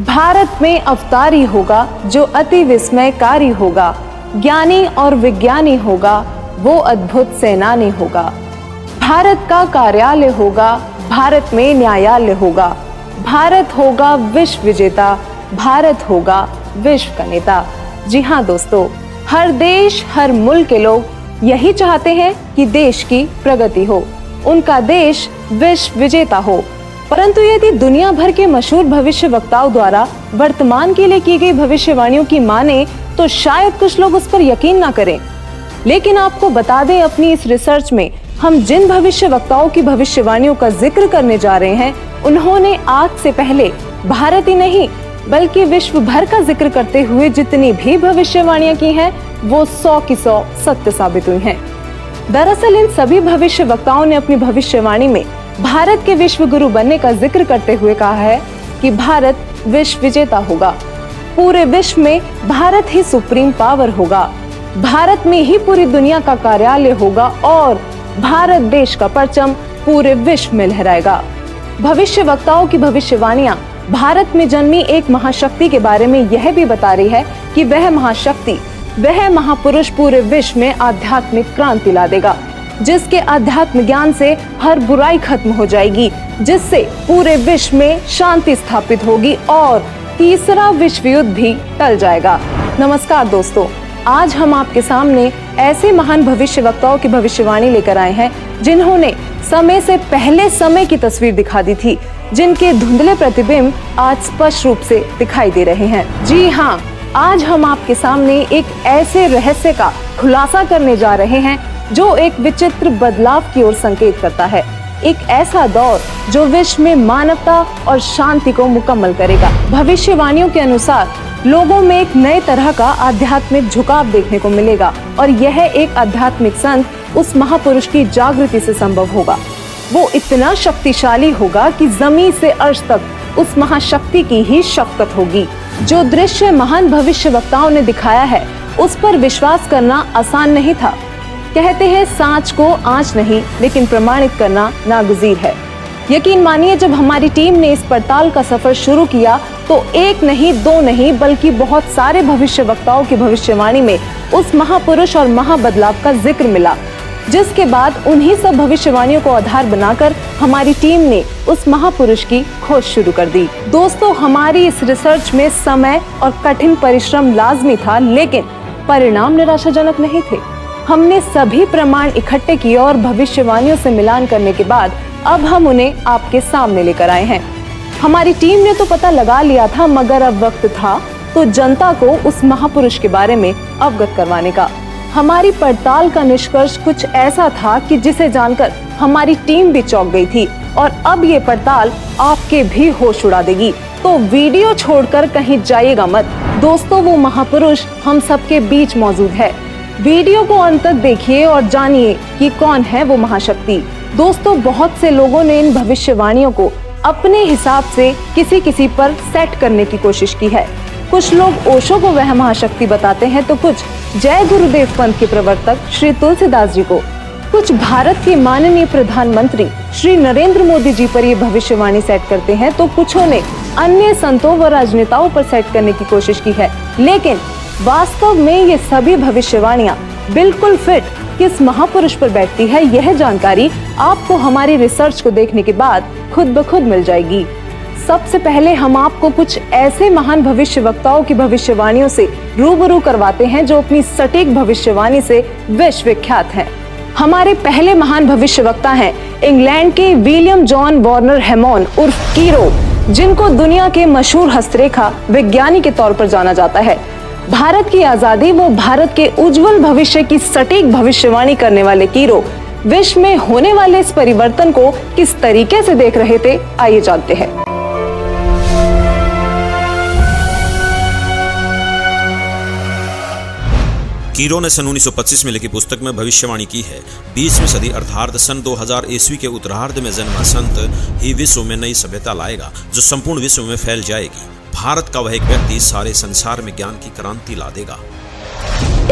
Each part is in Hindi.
भारत में अवतारी होगा जो अति विस्मयकारी होगा, ज्ञानी और विज्ञानी होगा वो अद्भुत सेनानी होगा। भारत का कार्यालय होगा, भारत में न्यायालय होगा, भारत होगा विश्व विजेता, भारत होगा विश्व का नेता। जी हाँ दोस्तों, हर देश हर मुल्क के लोग यही चाहते हैं कि देश की प्रगति हो, उनका देश विश्व विजेता हो। परंतु यदि दुनिया भर के मशहूर भविष्य वक्ताओं द्वारा वर्तमान के लिए की गई भविष्यवाणियों की माने तो शायद कुछ लोग उस पर यकीन ना करें। लेकिन आपको बता दें, अपनी इस रिसर्च में हम जिन भविष्य वक्ताओं की भविष्यवाणियों का जिक्र करने जा रहे हैं, उन्होंने आज से पहले भारत ही नहीं बल्कि विश्व भर का जिक्र करते हुए जितनी भी भविष्यवाणियां की हैं, वो 100 की 100 सत्य साबित हुई हैं। दरअसल इन सभी भविष्य वक्ताओं ने अपनी भविष्यवाणी में भारत के विश्व गुरु बनने का जिक्र करते हुए कहा है कि भारत विश्व विजेता होगा, पूरे विश्व में भारत ही सुप्रीम पावर होगा, भारत में ही पूरी दुनिया का कार्यालय होगा और भारत देश का परचम पूरे विश्व में लहराएगा। भविष्य वक्ताओं की भविष्यवाणियां भारत में जन्मी एक महाशक्ति के बारे में यह भी बता रही है कि वह महाशक्ति, वह महापुरुष पूरे विश्व में आध्यात्मिक क्रांति ला देगा, जिसके आध्यात्म ज्ञान से हर बुराई खत्म हो जाएगी, जिससे पूरे विश्व में शांति स्थापित होगी और तीसरा विश्व युद्ध भी टल जाएगा। नमस्कार दोस्तों, आज हम आपके सामने ऐसे महान भविष्य वक्ताओं की भविष्यवाणी लेकर आए हैं जिन्होंने समय से पहले समय की तस्वीर दिखा दी थी, जिनके धुंधले प्रतिबिंब आज स्पष्ट रूप से दिखाई दे रहे हैं। जी हाँ, आज हम आपके सामने एक ऐसे रहस्य का खुलासा करने जा रहे हैं जो एक विचित्र बदलाव की ओर संकेत करता है, एक ऐसा दौर जो विश्व में मानवता और शांति को मुकम्मल करेगा। भविष्यवाणियों के अनुसार लोगों में एक नए तरह का आध्यात्मिक झुकाव देखने को मिलेगा और यह एक आध्यात्मिक संत उस महापुरुष की जागृति से संभव होगा। वो इतना शक्तिशाली होगा कि जमीन से अर्श तक उस महाशक्ति की ही शक्ति होगी। जो दृश्य महान भविष्य वक्ताओं ने दिखाया है उस पर विश्वास करना आसान नहीं था। कहते हैं सांच को आंच नहीं लेकिन प्रमाणित करना नागुज़ीर है। यकीन मानिए, जब हमारी टीम ने इस पड़ताल का सफर शुरू किया तो एक नहीं दो नहीं बल्कि बहुत सारे भविष्य वक्ताओं की भविष्यवाणी में उस महापुरुष और महाबदलाव का जिक्र मिला, जिसके बाद उन्हीं सब भविष्यवाणियों को आधार बनाकर हमारी टीम ने उस महापुरुष की खोज शुरू कर दी। दोस्तों, हमारी इस रिसर्च में समय और कठिन परिश्रम लाजमी था, लेकिन परिणाम निराशाजनक नहीं थे। हमने सभी प्रमाण इकट्ठे किए और भविष्यवाणियों से मिलान करने के बाद अब हम उन्हें आपके सामने लेकर आए हैं। हमारी टीम ने तो पता लगा लिया था, मगर अब वक्त था तो जनता को उस महापुरुष के बारे में अवगत करवाने का। हमारी पड़ताल का निष्कर्ष कुछ ऐसा था कि जिसे जानकर हमारी टीम भी चौंक गई थी और अब ये पड़ताल आपके भी होश उड़ा देगी। तो वीडियो छोड़कर कहीं जाइएगा मत। दोस्तों, वो महापुरुष हम सबके बीच मौजूद है। वीडियो को अंत तक देखिए और जानिए कि कौन है वो महाशक्ति। दोस्तों, बहुत से लोगों ने इन भविष्यवाणियों को अपने हिसाब से किसी पर सेट करने की कोशिश की है। कुछ लोग ओशो को वह महाशक्ति बताते हैं तो कुछ जय गुरुदेव पंथ के प्रवर्तक श्री तुलसीदास जी को, कुछ भारत के माननीय प्रधानमंत्री श्री नरेंद्र मोदी जी पर ये भविष्यवाणी सेट करते हैं तो कुछों ने अन्य संतों व राजनेताओं पर सेट करने की कोशिश की है। लेकिन वास्तव में ये सभी भविष्यवाणियां बिल्कुल फिट किस महापुरुष पर बैठती है, यह जानकारी आपको हमारी रिसर्च को देखने के बाद खुद ब खुद मिल जाएगी। सबसे पहले हम आपको कुछ ऐसे महान भविष्य वक्ताओं की भविष्यवाणियों से रूबरू करवाते हैं जो अपनी सटीक भविष्यवाणी से विश्व विख्यात हैं। हमारे पहले महान भविष्य वक्ता हैं इंग्लैंड के विलियम जॉन वार्नर हैमॉन उर्फ कीरो, जिनको दुनिया के मशहूर हस्तरेखा विज्ञानी के तौर पर जाना जाता है। भारत की आजादी व भारत के उज्जवल भविष्य की सटीक भविष्यवाणी करने वाले कीरो विश्व में होने वाले इस परिवर्तन को किस तरीके से देख रहे थे, आइए जानते हैं। कीरो ने सन 1925 में लिखी पुस्तक में भविष्यवाणी की है 20वीं सदी अर्थात सन 2000 ईस्वी के उत्तरार्ध में जन्मा संत ही विश्व में नई सभ्यता लाएगा जो संपूर्ण विश्व में फैल जाएगी। भारत का वह एक व्यक्ति सारे संसार में ज्ञान की क्रांति ला देगा।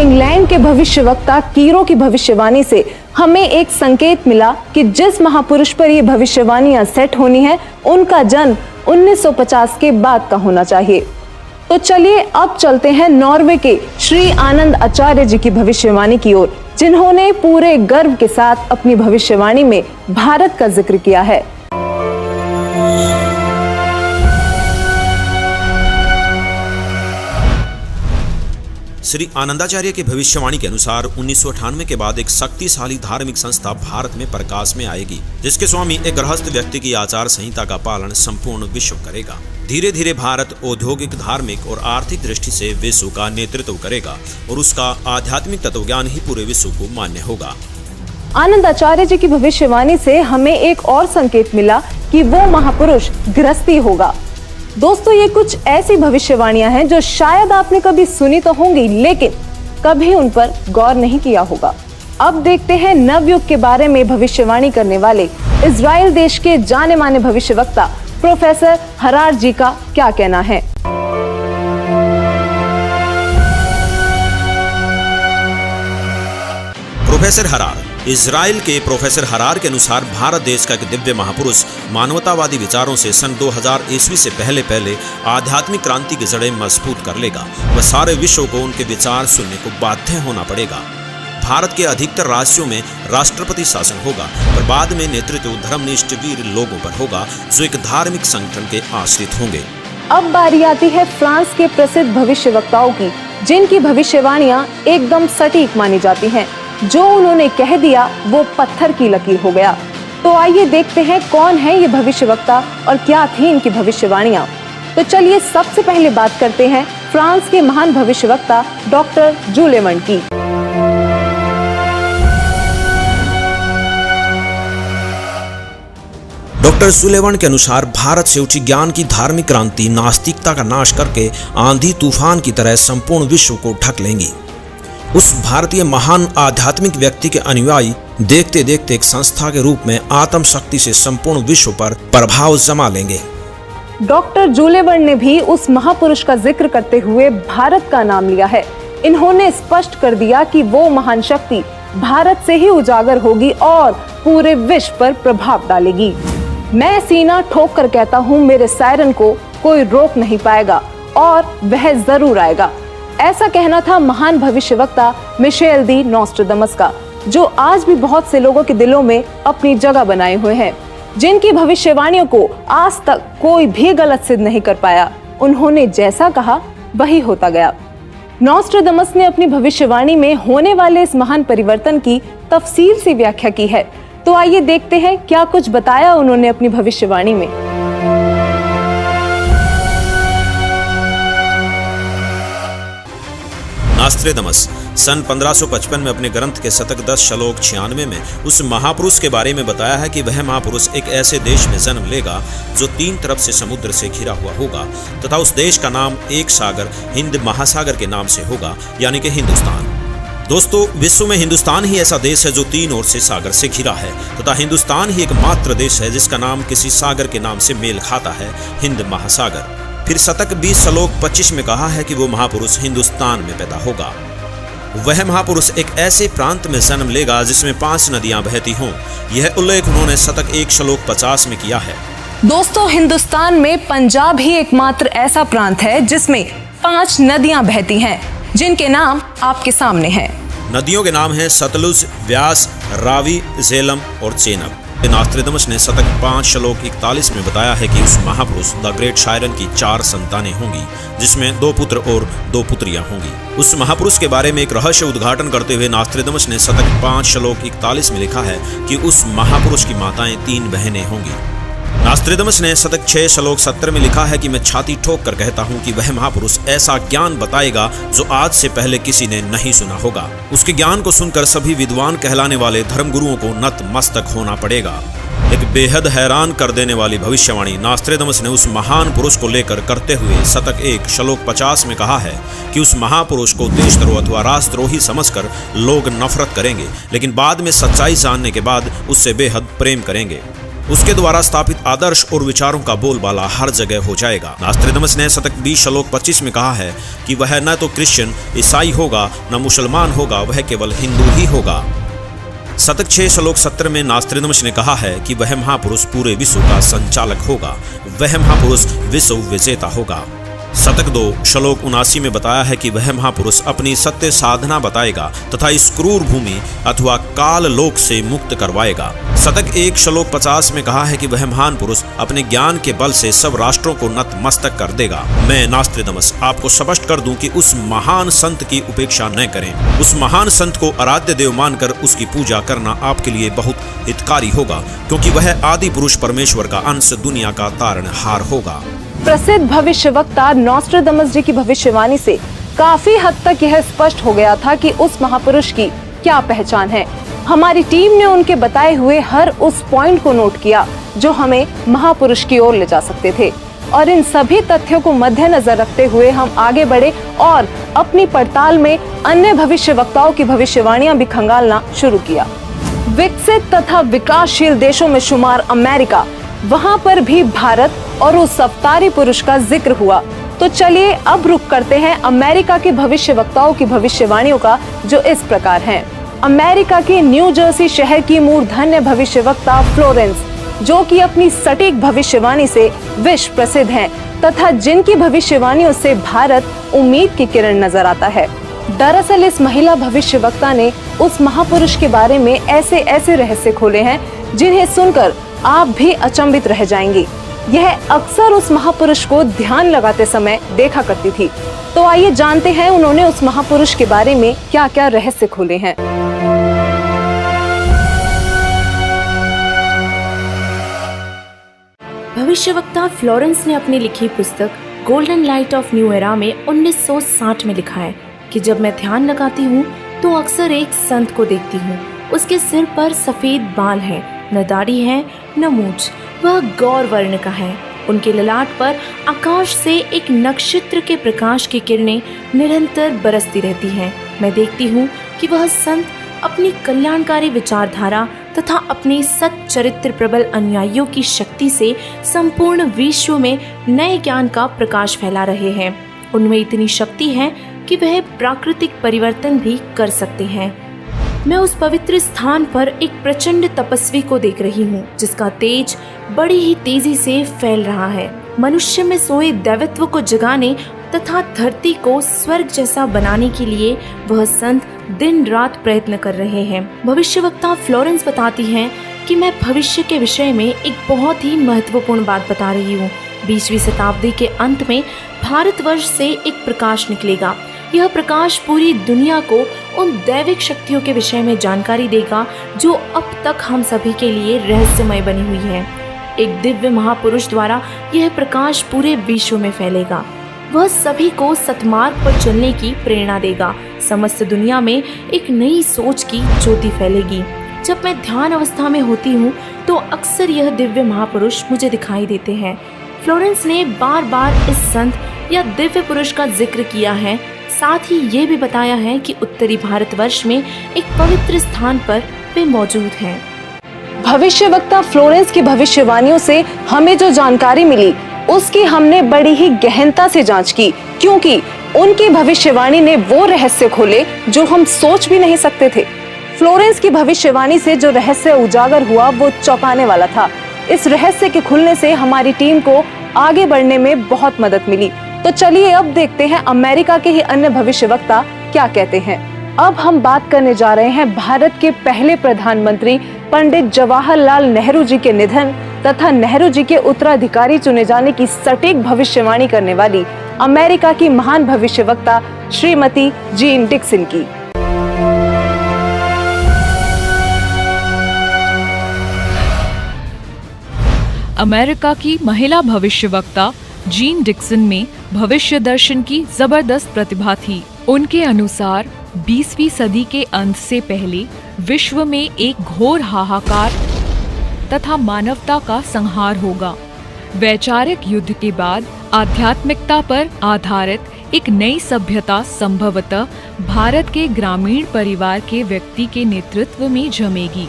इंग्लैंड के भविष्यवक्ता कीरो की भविष्यवाणी से हमें एक संकेत मिला कि जिस महापुरुष पर ये भविष्यवाणियां सेट होनी है उनका जन्म 1950 के बाद का होना चाहिए। तो चलिए अब चलते हैं नॉर्वे के श्री आनंद आचार्य जी की भविष्यवाणी की ओर, जिन्होंने पूरे गर्व के साथ अपनी भविष्यवाणी में भारत का जिक्र किया है। श्री आनंदाचार्य की भविष्यवाणी के अनुसार 1998 के बाद एक शक्तिशाली धार्मिक संस्था भारत में प्रकाश में आएगी, जिसके स्वामी एक गृहस्थ व्यक्ति की आचार संहिता का पालन संपूर्ण विश्व करेगा। धीरे धीरे भारत औद्योगिक, धार्मिक और आर्थिक दृष्टि से विश्व का नेतृत्व करेगा और उसका आध्यात्मिक तत्वज्ञान ही पूरे विश्व को मान्य होगा। आनंद आचार्य जी की भविष्यवाणी से हमें एक और संकेत मिला कि वो महापुरुष गृहस्थी होगा। दोस्तों, ये कुछ ऐसी भविष्यवाणियां हैं जो शायद आपने कभी सुनी तो होंगी, लेकिन कभी उन पर गौर नहीं किया होगा। अब देखते हैं नवयुग के बारे में भविष्यवाणी करने वाले इजराइल देश के जाने माने भविष्यवक्ता प्रोफेसर हरार जी का क्या कहना है। प्रोफेसर हरार। इजराइल के प्रोफेसर हरार के अनुसार भारत देश का एक दिव्य महापुरुष मानवतावादी विचारों से सन 2000 ईस्वी से पहले आध्यात्मिक क्रांति की जड़ें मजबूत कर लेगा। वह सारे विश्व को उनके विचार सुनने को बाध्य होना पड़ेगा। भारत के अधिकतर राज्यों में राष्ट्रपति शासन होगा, पर बाद में नेतृत्व धर्मनिष्ठ वीर लोगों पर होगा जो एक धार्मिक संगठन के आश्रित होंगे। अब बारी आती है फ्रांस के प्रसिद्ध भविष्यवक्ताओं की, जिनकी भविष्यवाणियां एकदम सटीक मानी जाती हैं। जो उन्होंने कह दिया वो पत्थर की लकीर हो गया। तो आइए देखते हैं कौन है ये भविष्यवक्ता और क्या थी इनकी भविष्यवाणियां। तो चलिए सबसे पहले बात करते हैं फ्रांस के महान भविष्यवक्ता डॉक्टर जूले वर्न की। डॉक्टर जूले वर्न के अनुसार भारत से उठी ज्ञान की धार्मिक क्रांति नास्तिकता का नाश करके आंधी तूफान की तरह संपूर्ण विश्व को ढक लेंगी। उस भारतीय महान आध्यात्मिक व्यक्ति के अनुयायी देखते देखते एक संस्था के रूप में आत्म शक्ति से संपूर्ण विश्व पर प्रभाव जमा लेंगे। डॉक्टर जूले वर्न ने भी उस महापुरुष का जिक्र करते हुए भारत का नाम लिया है। इन्होंने स्पष्ट कर दिया कि वो महान शक्ति भारत से ही उजागर होगी और पूरे विश्व पर प्रभाव डालेगी। मैं सीना ठोक कर कहता हूँ, मेरे सायरन को कोई रोक नहीं पाएगा और वह जरूर आएगा। ऐसा कहना था महान भविष्यवक्ता मिशेल दी नॉस्ट्राडामस का, जो आज भी बहुत से लोगों के दिलों में अपनी जगह बनाए हुए हैं, जिनकी भविष्यवाणियों को आज तक कोई भी गलत सिद्ध नहीं कर पाया। उन्होंने जैसा कहा वही होता गया। नॉस्ट्राडामस ने अपनी भविष्यवाणी में होने वाले इस महान परिवर्तन की तफसील से व्याख्या की है। तो आइए देखते हैं क्या कुछ बताया उन्होंने अपनी भविष्यवाणी में। नॉस्ट्राडामस सन 1555 में अपने ग्रंथ के शतक 10 श्लोक 96 में उस महापुरुष के बारे में बताया है कि वह महापुरुष एक ऐसे देश में जन्म लेगा जो 3 तरफ से समुद्र से घिरा हुआ होगा तथा उस देश का नाम एक सागर हिंद महासागर के नाम से होगा, यानी कि हिंदुस्तान। दोस्तों, विश्व में हिंदुस्तान ही ऐसा देश है जो 3 ओर से सागर से घिरा है तथा हिंदुस्तान ही एकमात्र देश है जिसका नाम किसी सागर के नाम से मेल खाता है, हिंद महासागर। फिर शतक 20 श्लोक 25 में कहा है कि वो महापुरुष हिंदुस्तान में पैदा होगा। वह महापुरुष एक ऐसे प्रांत में जन्म लेगा जिसमें 5 नदियां बहती हों। यह उल्लेख उन्होंने शतक 1 श्लोक 50 में किया है। दोस्तों, हिंदुस्तान में पंजाब ही एकमात्र ऐसा प्रांत है जिसमें 5 नदियां बहती हैं, जिनके नाम आपके सामने हैं। नदियों के नाम हैं सतलुज, व्यास, रावी, झेलम और चेनाब। नॉस्ट्राडामस ने शतक 5 श्लोक 41 में बताया है कि उस महापुरुष द ग्रेट शायरन की 4 संतानें होंगी, जिसमें 2 पुत्र और 2 पुत्रियां होंगी। उस महापुरुष के बारे में एक रहस्य उद्घाटन करते हुए नॉस्ट्राडामस ने शतक 5 श्लोक 41 में लिखा है कि उस महापुरुष की माताएं 3 बहनें होंगी। नॉस्ट्राडामस ने शतक 6 श्लोक 70 में लिखा है कि मैं छाती ठोक कर कहता हूँ कि वह महापुरुष ऐसा ज्ञान बताएगा जो आज से पहले किसी ने नहीं सुना होगा। उसके ज्ञान को सुनकर सभी विद्वान कहलाने वाले धर्मगुरुओं को नतमस्तक होना पड़ेगा। एक बेहद हैरान कर देने वाली भविष्यवाणी नॉस्ट्राडामस ने उस महान पुरुष को लेकर करते हुए शतक 1 श्लोक 50 में कहा है कि उस महापुरुष को देशद्रोह अथवा राष्ट्रद्रोही समझकर लोग नफरत करेंगे, लेकिन बाद में सच्चाई जानने के बाद उससे बेहद प्रेम करेंगे। उसके द्वारा स्थापित आदर्श और विचारों का बोलबाला हर जगह हो जाएगा। नॉस्ट्राडामस ने शतक 20 श्लोक 25 में कहा है कि वह न तो क्रिश्चियन ईसाई होगा, न मुसलमान होगा, वह केवल हिंदू ही होगा। शतक 6 श्लोक 17 में नास्त्रोदामस ने कहा है कि वह महापुरुष पूरे विश्व का संचालक होगा, वह महापुरुष विश्व विजेता होगा। शतक 2 श्लोक 79 में बताया है कि वह महापुरुष अपनी सत्य साधना बताएगा तथा इस क्रूर भूमि अथवा काल लोक से मुक्त करवाएगा। शतक 1 श्लोक 50 में कहा है कि वह महान पुरुष अपने ज्ञान के बल से सब राष्ट्रों को नतमस्तक कर देगा। मैं नास्त्रोदामस आपको स्पष्ट कर दूं कि उस महान संत की उपेक्षा न करें। उस महान संत को आराध्य देव मानकर उसकी पूजा करना आपके लिए बहुत हितकारी होगा, क्योंकि वह आदि पुरुष परमेश्वर का अंश दुनिया का तारणहार होगा। प्रसिद्ध भविष्यवक्ता नॉस्ट्राडामस जी की भविष्यवाणी से काफी हद तक यह स्पष्ट हो गया था कि उस महापुरुष की क्या पहचान है। हमारी टीम ने उनके बताए हुए हर उस पॉइंट को नोट किया जो हमें महापुरुष की ओर ले जा सकते थे, और इन सभी तथ्यों को मद्देनजर रखते हुए हम आगे बढ़े और अपनी पड़ताल में अन्य भविष्यवक्ताओं की भविष्यवाणियां भी खंगालना शुरू किया। विकसित तथा विकासशील देशों में शुमार अमेरिका, वहां पर भी भारत और उस अवतारी पुरुष का जिक्र हुआ। तो चलिए अब रुक करते हैं अमेरिका के भविष्यवक्ताओं की भविष्यवाणियों का, जो इस प्रकार हैं। अमेरिका के न्यू जर्सी शहर की मूर्धन्य भविष्यवक्ता फ्लोरेंस, जो कि अपनी सटीक भविष्यवाणी से विश्व प्रसिद्ध हैं तथा जिनकी भविष्यवाणियों से भारत उम्मीद की किरण नजर आता है। दरअसल इस महिला भविष्यवक्ता ने उस महापुरुष के बारे में ऐसे ऐसे रहस्य खोले हैं जिन्हें सुनकर आप भी अचंभित रह जाएंगी। यह अक्सर उस महापुरुष को ध्यान लगाते समय देखा करती थी। तो आइए जानते हैं उन्होंने उस महापुरुष के बारे में क्या क्या रहस्य खोले हैं। भविष्यवक्ता फ्लोरेंस ने अपनी लिखी पुस्तक golden light of new era में 1960 में लिखा है कि जब मैं ध्यान लगाती हूँ तो अक्सर एक संत को देखती हूँ। उसके सिर पर सफेद बाल हैं, न दाढ़ी है न मूंछ, वह गौर वर्ण का है। उनके ललाट पर आकाश से एक नक्षत्र के प्रकाश की किरणें निरंतर बरसती रहती हैं। मैं देखती हूँ कि वह संत अपनी कल्याणकारी विचारधारा तथा अपने सच्चरित्र प्रबल अनुयायियों की शक्ति से संपूर्ण विश्व में नए ज्ञान का प्रकाश फैला रहे हैं। उनमें इतनी शक्ति है कि वह प्राकृतिक परिवर्तन भी कर सकते हैं। मैं उस पवित्र स्थान पर एक प्रचंड तपस्वी को देख रही हूँ, जिसका तेज बड़ी ही तेजी से फैल रहा है। मनुष्य में सोए दैवत्व को जगाने तथा धरती को स्वर्ग जैसा बनाने के लिए वह संत दिन रात प्रयत्न कर रहे हैं। भविष्यवक्ता फ्लोरेंस बताती हैं कि मैं भविष्य के विषय में एक बहुत ही महत्वपूर्ण बात बता रही हूँ। 20वीं शताब्दी के अंत में भारतवर्ष से एक प्रकाश निकलेगा। यह प्रकाश पूरी दुनिया को उन दैविक शक्तियों के विषय में जानकारी देगा जो अब तक हम सभी के लिए रहस्यमय बनी हुई है। एक दिव्य महापुरुष द्वारा यह प्रकाश पूरे विश्व में फैलेगा। वह सभी को सतमार्ग पर चलने की प्रेरणा देगा। समस्त दुनिया में एक नई सोच की ज्योति फैलेगी। जब मैं ध्यान अवस्था में होती हूँ तो अक्सर यह दिव्य महापुरुष मुझे दिखाई देते हैं। फ्लोरेंस ने बार बार इस संत या दिव्य पुरुष का जिक्र किया है। साथ ही ये भी बताया है कि उत्तरी भारतवर्ष में एक पवित्र स्थान पर वे मौजूद हैं। भविष्यवक्ता फ्लोरेंस की भविष्यवाणियों से हमें जो जानकारी मिली उसकी हमने बड़ी ही गहनता से जांच की, क्योंकि उनकी भविष्यवाणी ने वो रहस्य खोले जो हम सोच भी नहीं सकते थे। फ्लोरेंस की भविष्यवाणी से जो रहस्य उजागर हुआ वो चौंकाने वाला था। इस रहस्य के खुलने से हमारी टीम को आगे बढ़ने में बहुत मदद मिली। तो चलिए अब देखते हैं अमेरिका के ही अन्य भविष्यवक्ता क्या कहते हैं। अब हम बात करने जा रहे हैं भारत के पहले प्रधानमंत्री पंडित जवाहरलाल नेहरू जी के निधन तथा नेहरू जी के उत्तराधिकारी चुने जाने की सटीक भविष्यवाणी करने वाली अमेरिका की महान भविष्यवक्ता श्रीमती जीन डिक्सन की। अमेरिका की महिला भविष्यवक्ता जीन डिक्सन में भविष्य दर्शन की जबरदस्त प्रतिभा थी। उनके अनुसार 20वीं सदी के अंत से पहले विश्व में एक घोर हाहाकार तथा मानवता का संहार होगा। वैचारिक युद्ध के बाद आध्यात्मिकता पर आधारित एक नई सभ्यता संभवतः भारत के ग्रामीण परिवार के व्यक्ति के नेतृत्व में जमेगी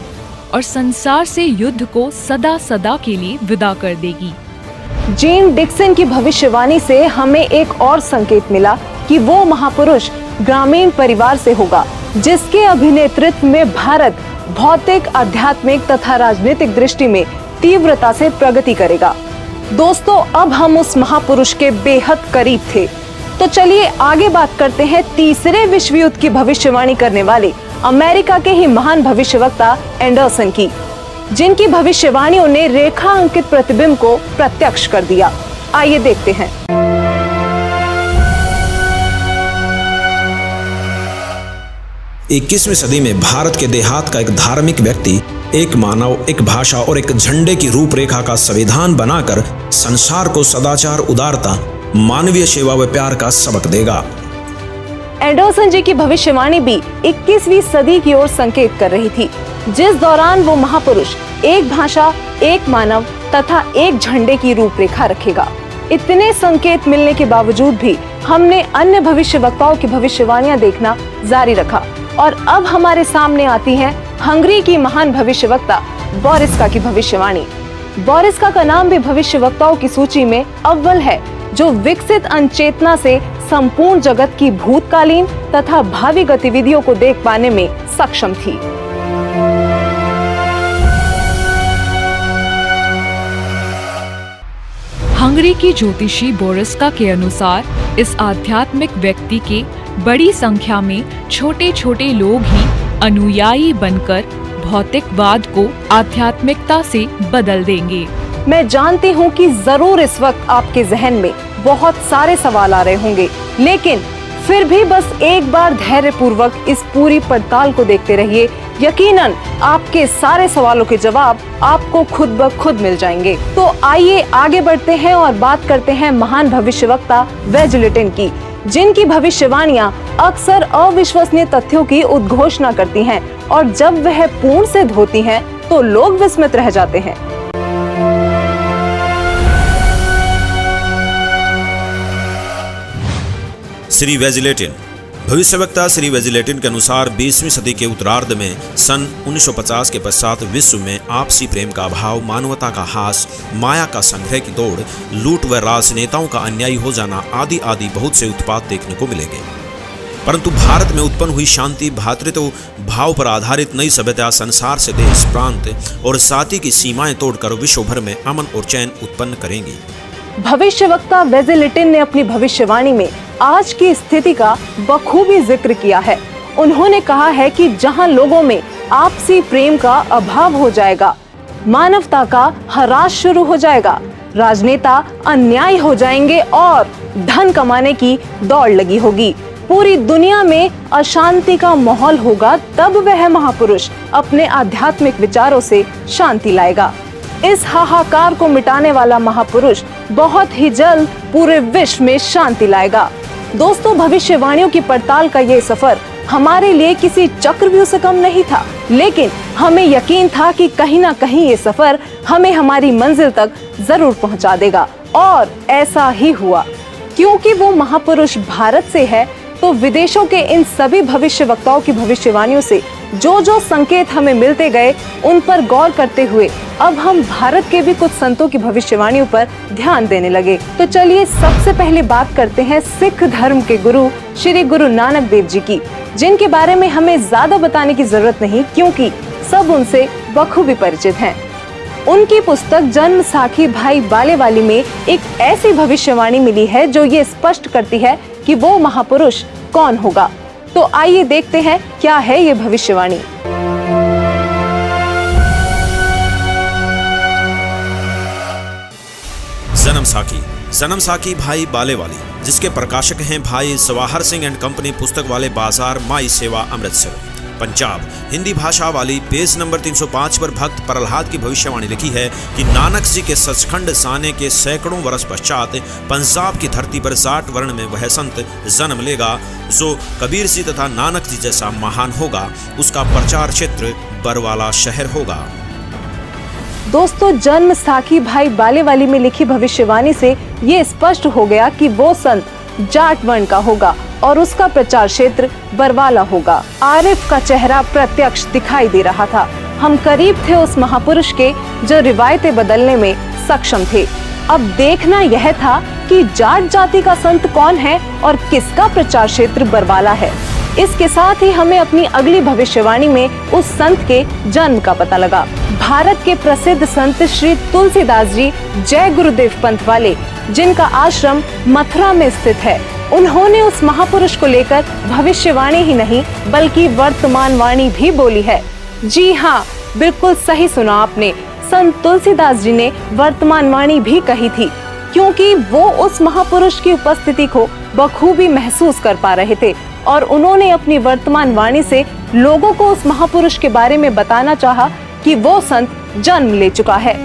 और संसार से युद्ध को सदा सदा के लिए विदा कर देगी। जीन डिक्सन की भविष्यवाणी से हमें एक और संकेत मिला कि वो महापुरुष ग्रामीण परिवार से होगा जिसके अभिनेतृत्व में भारत भौतिक, आध्यात्मिक तथा राजनीतिक दृष्टि में तीव्रता से प्रगति करेगा। दोस्तों, अब हम उस महापुरुष के बेहद करीब थे, तो चलिए आगे बात करते हैं तीसरे विश्व युद्ध की भविष्यवाणी करने वाले अमेरिका के ही महान भविष्यवक्ता एंडरसन की, जिनकी भविष्यवाणियों ने रेखा अंकित प्रतिबिंब को प्रत्यक्ष कर दिया। आइए देखते हैं। 21वीं सदी में भारत के देहात का एक धार्मिक व्यक्ति एक मानव, एक भाषा और एक झंडे की रूपरेखा का संविधान बनाकर संसार को सदाचार, उदारता, मानवीय सेवा व प्यार का सबक देगा। एंडरसन जी की भविष्यवाणी भी 21वीं सदी की ओर संकेत कर रही थी, जिस दौरान वो महापुरुष एक भाषा, एक मानव तथा एक झंडे की रूपरेखा रखेगा। इतने संकेत मिलने के बावजूद भी हमने अन्य भविष्यवक्ताओं की भविष्यवाणियां देखना जारी रखा और अब हमारे सामने आती है हंगरी की महान भविष्यवक्ता बोरिस्का की भविष्यवाणी। बोरिस्का का नाम भी भविष्यवक्ताओं की सूची में अव्वल है, जो विकसित अनचेतना से संपूर्ण जगत की भूतकालीन तथा भावी गतिविधियों को देख पाने में सक्षम थी। हंगरी की ज्योतिषी बोरिस्का के अनुसार इस आध्यात्मिक व्यक्ति के बड़ी संख्या में छोटे छोटे लोग ही अनुयायी बनकर भौतिकवाद को आध्यात्मिकता से बदल देंगे। मैं जानती हूँ कि जरूर इस वक्त आपके जहन में बहुत सारे सवाल आ रहे होंगे, लेकिन फिर भी बस एक बार धैर्य पूर्वक इस पूरी पड़ताल को देखते रहिए। यकीनन आपके सारे सवालों के जवाब आपको खुद ब खुद मिल जाएंगे। तो आइए आगे बढ़ते हैं और बात करते हैं महान भविष्यवक्ता वेजलेटिन की, जिनकी भविष्यवाणियां अक्सर अविश्वसनीय तथ्यों की उद्घोषणा करती हैं और जब वह पूर्ण सिद्ध होती हैं तो लोग विस्मित रह जाते हैं। श्री वेजलेटिन। भविष्यवक्ता श्री वेजलेटिन के अनुसार 20वीं सदी के उत्तरार्ध में सन 1950 के पश्चात विश्व में आपसी प्रेम का अभाव, मानवता का हास, माया का संग्रह की दौड़, लूट व राजनेताओं का अन्यायी हो जाना आदि आदि बहुत से उत्पात देखने को मिलेंगे। परंतु भारत में उत्पन्न हुई शांति, भ्रातृत्व भाव पर आधारित नई सभ्यता संसार से देश, प्रांत और जाति की सीमाएं तोड़कर विश्व भर में अमन और चैन उत्पन्न करेंगी। भविष्यवक्ता वेजलेटिन ने अपनी भविष्यवाणी में आज की स्थिति का बखूबी जिक्र किया है। उन्होंने कहा है कि जहां लोगों में आपसी प्रेम का अभाव हो जाएगा, मानवता का ह्रास शुरू हो जाएगा, राजनेता अन्यायी हो जाएंगे और धन कमाने की दौड़ लगी होगी, पूरी दुनिया में अशांति का माहौल होगा, तब वह महापुरुष अपने आध्यात्मिक विचारों से शांति लाएगा। इस हाहाकार को मिटाने वाला महापुरुष बहुत ही जल्द पूरे विश्व में शांति लाएगा। दोस्तों, भविष्यवाणियों की पड़ताल का ये सफर हमारे लिए किसी चक्रव्यूह से कम नहीं था, लेकिन हमें यकीन था कि कहीं ना कहीं ये सफर हमें हमारी मंजिल तक जरूर पहुंचा देगा और ऐसा ही हुआ। क्योंकि वो महापुरुष भारत से है, तो विदेशों के इन सभी भविष्यवक्ताओं की भविष्यवाणियों से जो जो संकेत हमें मिलते गए, उन पर गौर करते हुए अब हम भारत के भी कुछ संतों की भविष्यवाणियों पर ध्यान देने लगे। तो चलिए सबसे पहले बात करते हैं सिख धर्म के गुरु श्री गुरु नानक देव जी की, जिनके बारे में हमें ज्यादा बताने की जरूरत नहीं, क्योंकि सब उनसे बखूबी परिचित हैं। उनकी पुस्तक जन्म साखी भाई बालेवाली में एक ऐसी भविष्यवाणी मिली है जो ये स्पष्ट करती है कि वो महापुरुष कौन होगा। तो आइए देखते हैं क्या है ये भविष्यवाणी। जन्म साखी भाई बालेवाली, जिसके प्रकाशक हैं भाई सवाहर सिंह एंड कंपनी, पुस्तक वाले बाजार, माई सेवा, अमृतसर, पंजाब। हिंदी भाषा वाली। पेज नंबर 305 पर भक्त प्रहलाद की भविष्यवाणी लिखी है कि नानक जी के सचखंड साने के सैकड़ों वर्ष पश्चात पंजाब की धरती पर 60 वर्ण में वह संत जन्म लेगा जो कबीर जी तथा नानक जी जैसा महान होगा। उसका प्रचार क्षेत्र बरवाला शहर होगा। दोस्तों, जन्म साखी भाई बालेवाली में लिखी भविष्यवाणी से ये स्पष्ट हो गया कि वो संत जाट वर्ण का होगा और उसका प्रचार क्षेत्र बरवाला होगा। आरिफ का चेहरा प्रत्यक्ष दिखाई दे रहा था। हम करीब थे उस महापुरुष के जो रिवायतें बदलने में सक्षम थे। अब देखना यह था कि जाट जाति का संत कौन है और किसका प्रचार क्षेत्र बरवाला है। इसके साथ ही हमें अपनी अगली भविष्यवाणी में उस संत के जन्म का पता लगा। भारत के प्रसिद्ध संत श्री तुलसीदास जी जय गुरुदेव पंथ वाले, जिनका आश्रम मथुरा में स्थित है, उन्होंने उस महापुरुष को लेकर भविष्यवाणी ही नहीं बल्कि वर्तमान वाणी भी बोली है। जी हाँ, बिल्कुल सही सुना आपने। संत तुलसीदास जी ने वर्तमान वाणी भी कही थी, क्योंकि वो उस महापुरुष की उपस्थिति को बखूबी महसूस कर पा रहे थे और उन्होंने अपनी वर्तमान वाणी से लोगों को उस महापुरुष के बारे में बताना चाहा कि वो संत जन्म ले चुका है।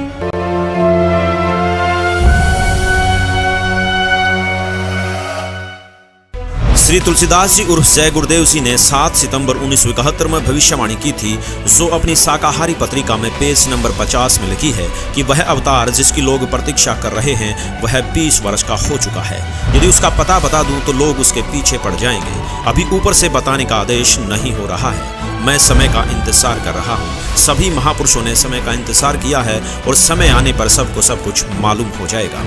श्री तुलसीदास जी उर्फ जय गुरुदेव जी ने 7 सितंबर 1971 में भविष्यवाणी की थी, जो अपनी शाकाहारी पत्रिका में पेज नंबर 50 में लिखी है कि वह अवतार जिसकी लोग प्रतीक्षा कर रहे हैं वह 20 वर्ष का हो चुका है। यदि उसका पता बता दूं तो लोग उसके पीछे पड़ जाएंगे। अभी ऊपर से बताने का आदेश नहीं हो रहा है। मैं समय का इंतजार कर रहा हूँ। सभी महापुरुषों ने समय का इंतजार किया है और समय आने पर सबको सब कुछ मालूम हो जाएगा।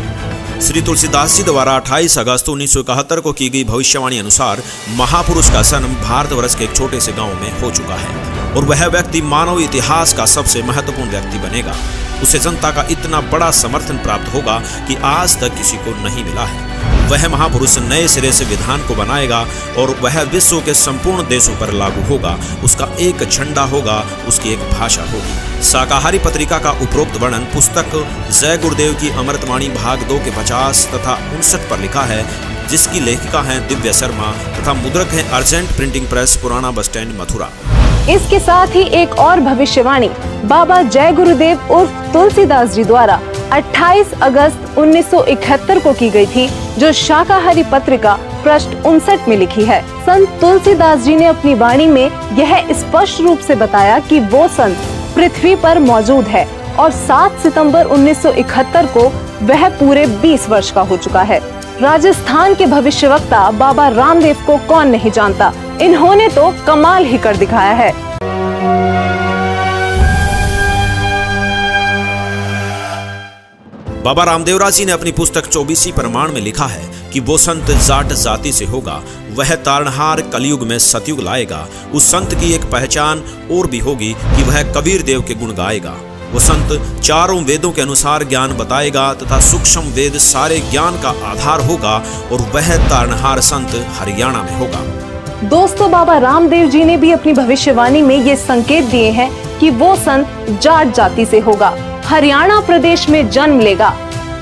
श्री तुलसीदास जी द्वारा 28 अगस्त 1971 को की गई भविष्यवाणी अनुसार महापुरुष का जन्म भारतवर्ष के एक छोटे से गांव में हो चुका है और वह व्यक्ति मानव इतिहास का सबसे महत्वपूर्ण व्यक्ति बनेगा। उसे जनता का इतना बड़ा समर्थन प्राप्त होगा कि आज तक किसी को नहीं मिला है। वह महापुरुष नए सिरे से विधान को बनाएगा और वह विश्व के संपूर्ण देशों पर लागू होगा। उसका एक झंडा होगा, उसकी एक भाषा होगी। शाकाहारी पत्रिका का उपरोक्त वर्णन पुस्तक जय गुरुदेव की अमृतवाणी भाग 2 के 50 तथा 59 पर लिखा है, जिसकी लेखिका हैं दिव्या शर्मा तथा मुद्रक हैं अर्जेंट प्रिंटिंग प्रेस, पुराना बस स्टैंड, मथुरा। इसके साथ ही एक और भविष्यवाणी बाबा जय गुरुदेव उर्फ तुलसीदास जी द्वारा 28 अगस्त 1971 को की गई थी, जो शाकाहारी पत्रिका पृष्ठ 59 में लिखी है। संत तुलसीदास जी ने अपनी वाणी में यह स्पष्ट रूप से बताया कि वो संत पृथ्वी पर मौजूद है और 7 सितंबर 1971 को वह पूरे 20 वर्ष का हो चुका है। राजस्थान के भविष्यवक्ता बाबा रामदेव को कौन नहीं जानता, इन्होंने तो कमाल ही कर दिखाया है। बाबा रामदेवराज जी ने अपनी पुस्तक 24 प्रमाण में लिखा है कि वो संत जाट जाति से होगा, वह तारणहार कलयुग में सतयुग लाएगा। उस संत की एक पहचान और भी होगी कि वह कबीर देव के गुण गाएगा। वो संत चारों वेदों के अनुसार ज्ञान बताएगा तथा सूक्ष्म वेद सारे ज्ञान का आधार होगा और वह तारणहार संत हरियाणा में होगा। दोस्तों, बाबा रामदेव जी ने भी अपनी भविष्यवाणी में ये संकेत दिए हैं कि वो संत जाट जाति से होगा, हरियाणा प्रदेश में जन्म लेगा,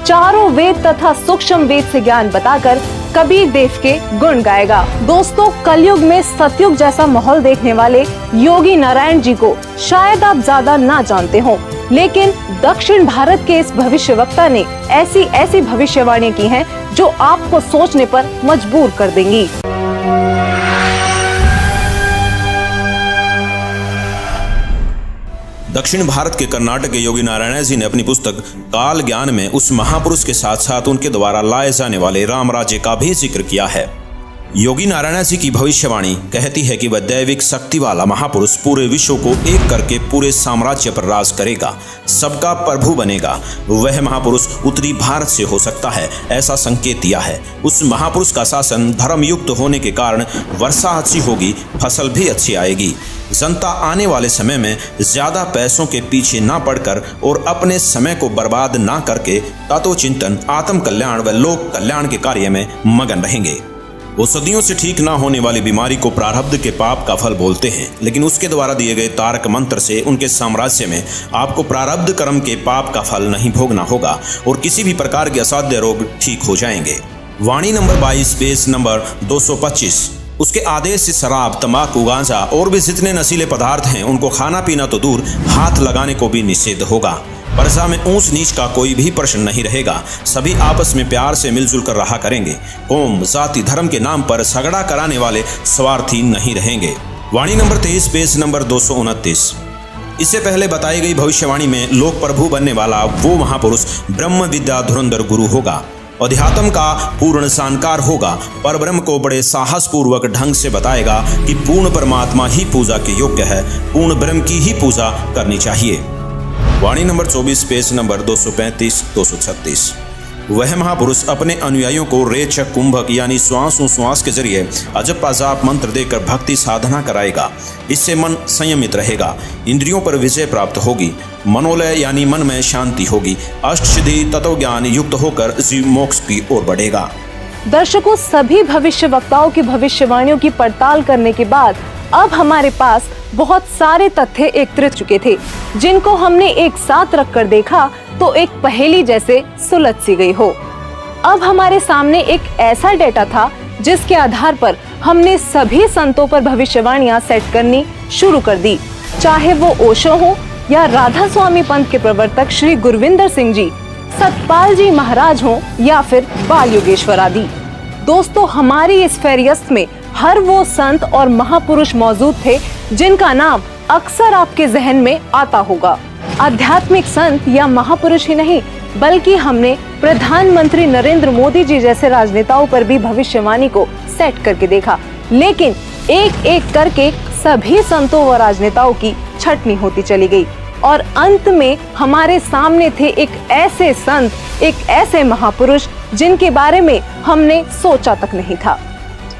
चारों वेद तथा सूक्ष्म वेद से ज्ञान बताकर कबीर देव के गुण गाएगा। दोस्तों, कलयुग में सतयुग जैसा माहौल देखने वाले योगी नारायण जी को शायद आप ज्यादा ना जानते हो, लेकिन दक्षिण भारत के इस भविष्यवक्ता ने ऐसी भविष्यवाणी की हैं जो आपको सोचने पर मजबूर कर देंगी। दक्षिण भारत के कर्नाटक के योगी नारायण जी ने अपनी पुस्तक काल ज्ञान में उस महापुरुष के साथ साथ उनके द्वारा लाए जाने वाले राम राज्य का भी जिक्र किया है। योगी नारायण जी की भविष्यवाणी कहती है कि वह दैविक शक्ति वाला महापुरुष पूरे विश्व को एक करके पूरे साम्राज्य पर राज करेगा, सबका प्रभु बनेगा। वह महापुरुष उत्तरी भारत से हो सकता है, ऐसा संकेत दिया है। उस महापुरुष का शासन धर्म युक्त होने के कारण वर्षा अच्छी होगी, फसल भी अच्छी आएगी। जनता आने वाले समय में ज्यादा पैसों के पीछे ना पड़कर और अपने समय को बर्बाद ना करके तत्वचिंतन, आत्म कल्याण व लोक कल्याण के कार्य में मगन रहेंगे। वो सदियों से ठीक ना होने वाली बीमारी को प्रारब्ध के पाप का फल बोलते हैं, लेकिन उसके द्वारा दिए गए तारक मंत्र से उनके साम्राज्य में आपको प्रारब्ध कर्म के पाप का फल नहीं भोगना होगा और किसी भी प्रकार के असाध्य रोग ठीक हो जाएंगे। वाणी नंबर 22 पेज नंबर 225। उसके आदेश से शराब, तंबाकू, गांजा और भी जितने नशीले पदार्थ हैं उनको खाना पीना तो दूर, हाथ लगाने को भी निषेध होगा। प्रजा में ऊंच नीच का कोई भी प्रश्न नहीं रहेगा। सभी आपस में प्यार से मिलजुल कर रहा करेंगे। कौम, जाति, धर्म के नाम पर झगड़ा कराने वाले स्वार्थी नहीं रहेंगे। वाणी नंबर 23 पेज नंबर 229। इससे पहले बताई गई भविष्यवाणी में लोक प्रभु बनने वाला वो महापुरुष ब्रह्म विद्या धुरंधर गुरु होगा, अध्यात्म का पूर्ण जानकार होगा, पर ब्रह्म को बड़े साहस पूर्वक ढंग से बताएगा कि पूर्ण परमात्मा ही पूजा के योग्य है, पूर्ण ब्रह्म की ही पूजा करनी चाहिए। वाणी नंबर 24 पेज नंबर 235-236। वह महापुरुष अपने अनुयायियों को रेचक कुंभक यानी श्वास के जरिए अजप अजाप मंत्र देकर भक्ति साधना कराएगा। इससे मन संयमित रहेगा, इंद्रियों पर विजय प्राप्त होगी, मनोलय यानी मन में शांति होगी, अष्टसिद्धि तत्व ज्ञान युक्त होकर जीव मोक्ष की ओर बढ़ेगा। दर्शकों, सभी भविष्य वक्ताओं की भविष्यवाणियों की पड़ताल करने के बाद अब हमारे पास बहुत सारे तथ्य एकत्रित चुके थे, जिनको हमने एक साथ रखकर देखा तो एक पहेली जैसे सुलझ सी गई हो। अब हमारे सामने एक ऐसा डेटा था जिसके आधार पर हमने सभी संतों पर भविष्यवाणियां सेट करनी शुरू कर दी, चाहे वो ओशो हो या राधा स्वामी पंथ के प्रवर्तक श्री गुरविंदर सिंह जी, सतपाल जी महाराज हो या फिर बाल योगेश्वर आदि। दोस्तों, हमारी इस फेरियस्त में हर वो संत और महापुरुष मौजूद थे जिनका नाम अक्सर आपके जहन में आता होगा। आध्यात्मिक संत या महापुरुष ही नहीं, बल्कि हमने प्रधानमंत्री नरेंद्र मोदी जी जैसे राजनेताओं पर भी भविष्यवाणी को सेट करके देखा, लेकिन एक एक करके सभी संतों व राजनेताओं की छटनी होती चली गई और अंत में हमारे सामने थे एक ऐसे संत, एक ऐसे महापुरुष जिनके बारे में हमने सोचा तक नहीं था।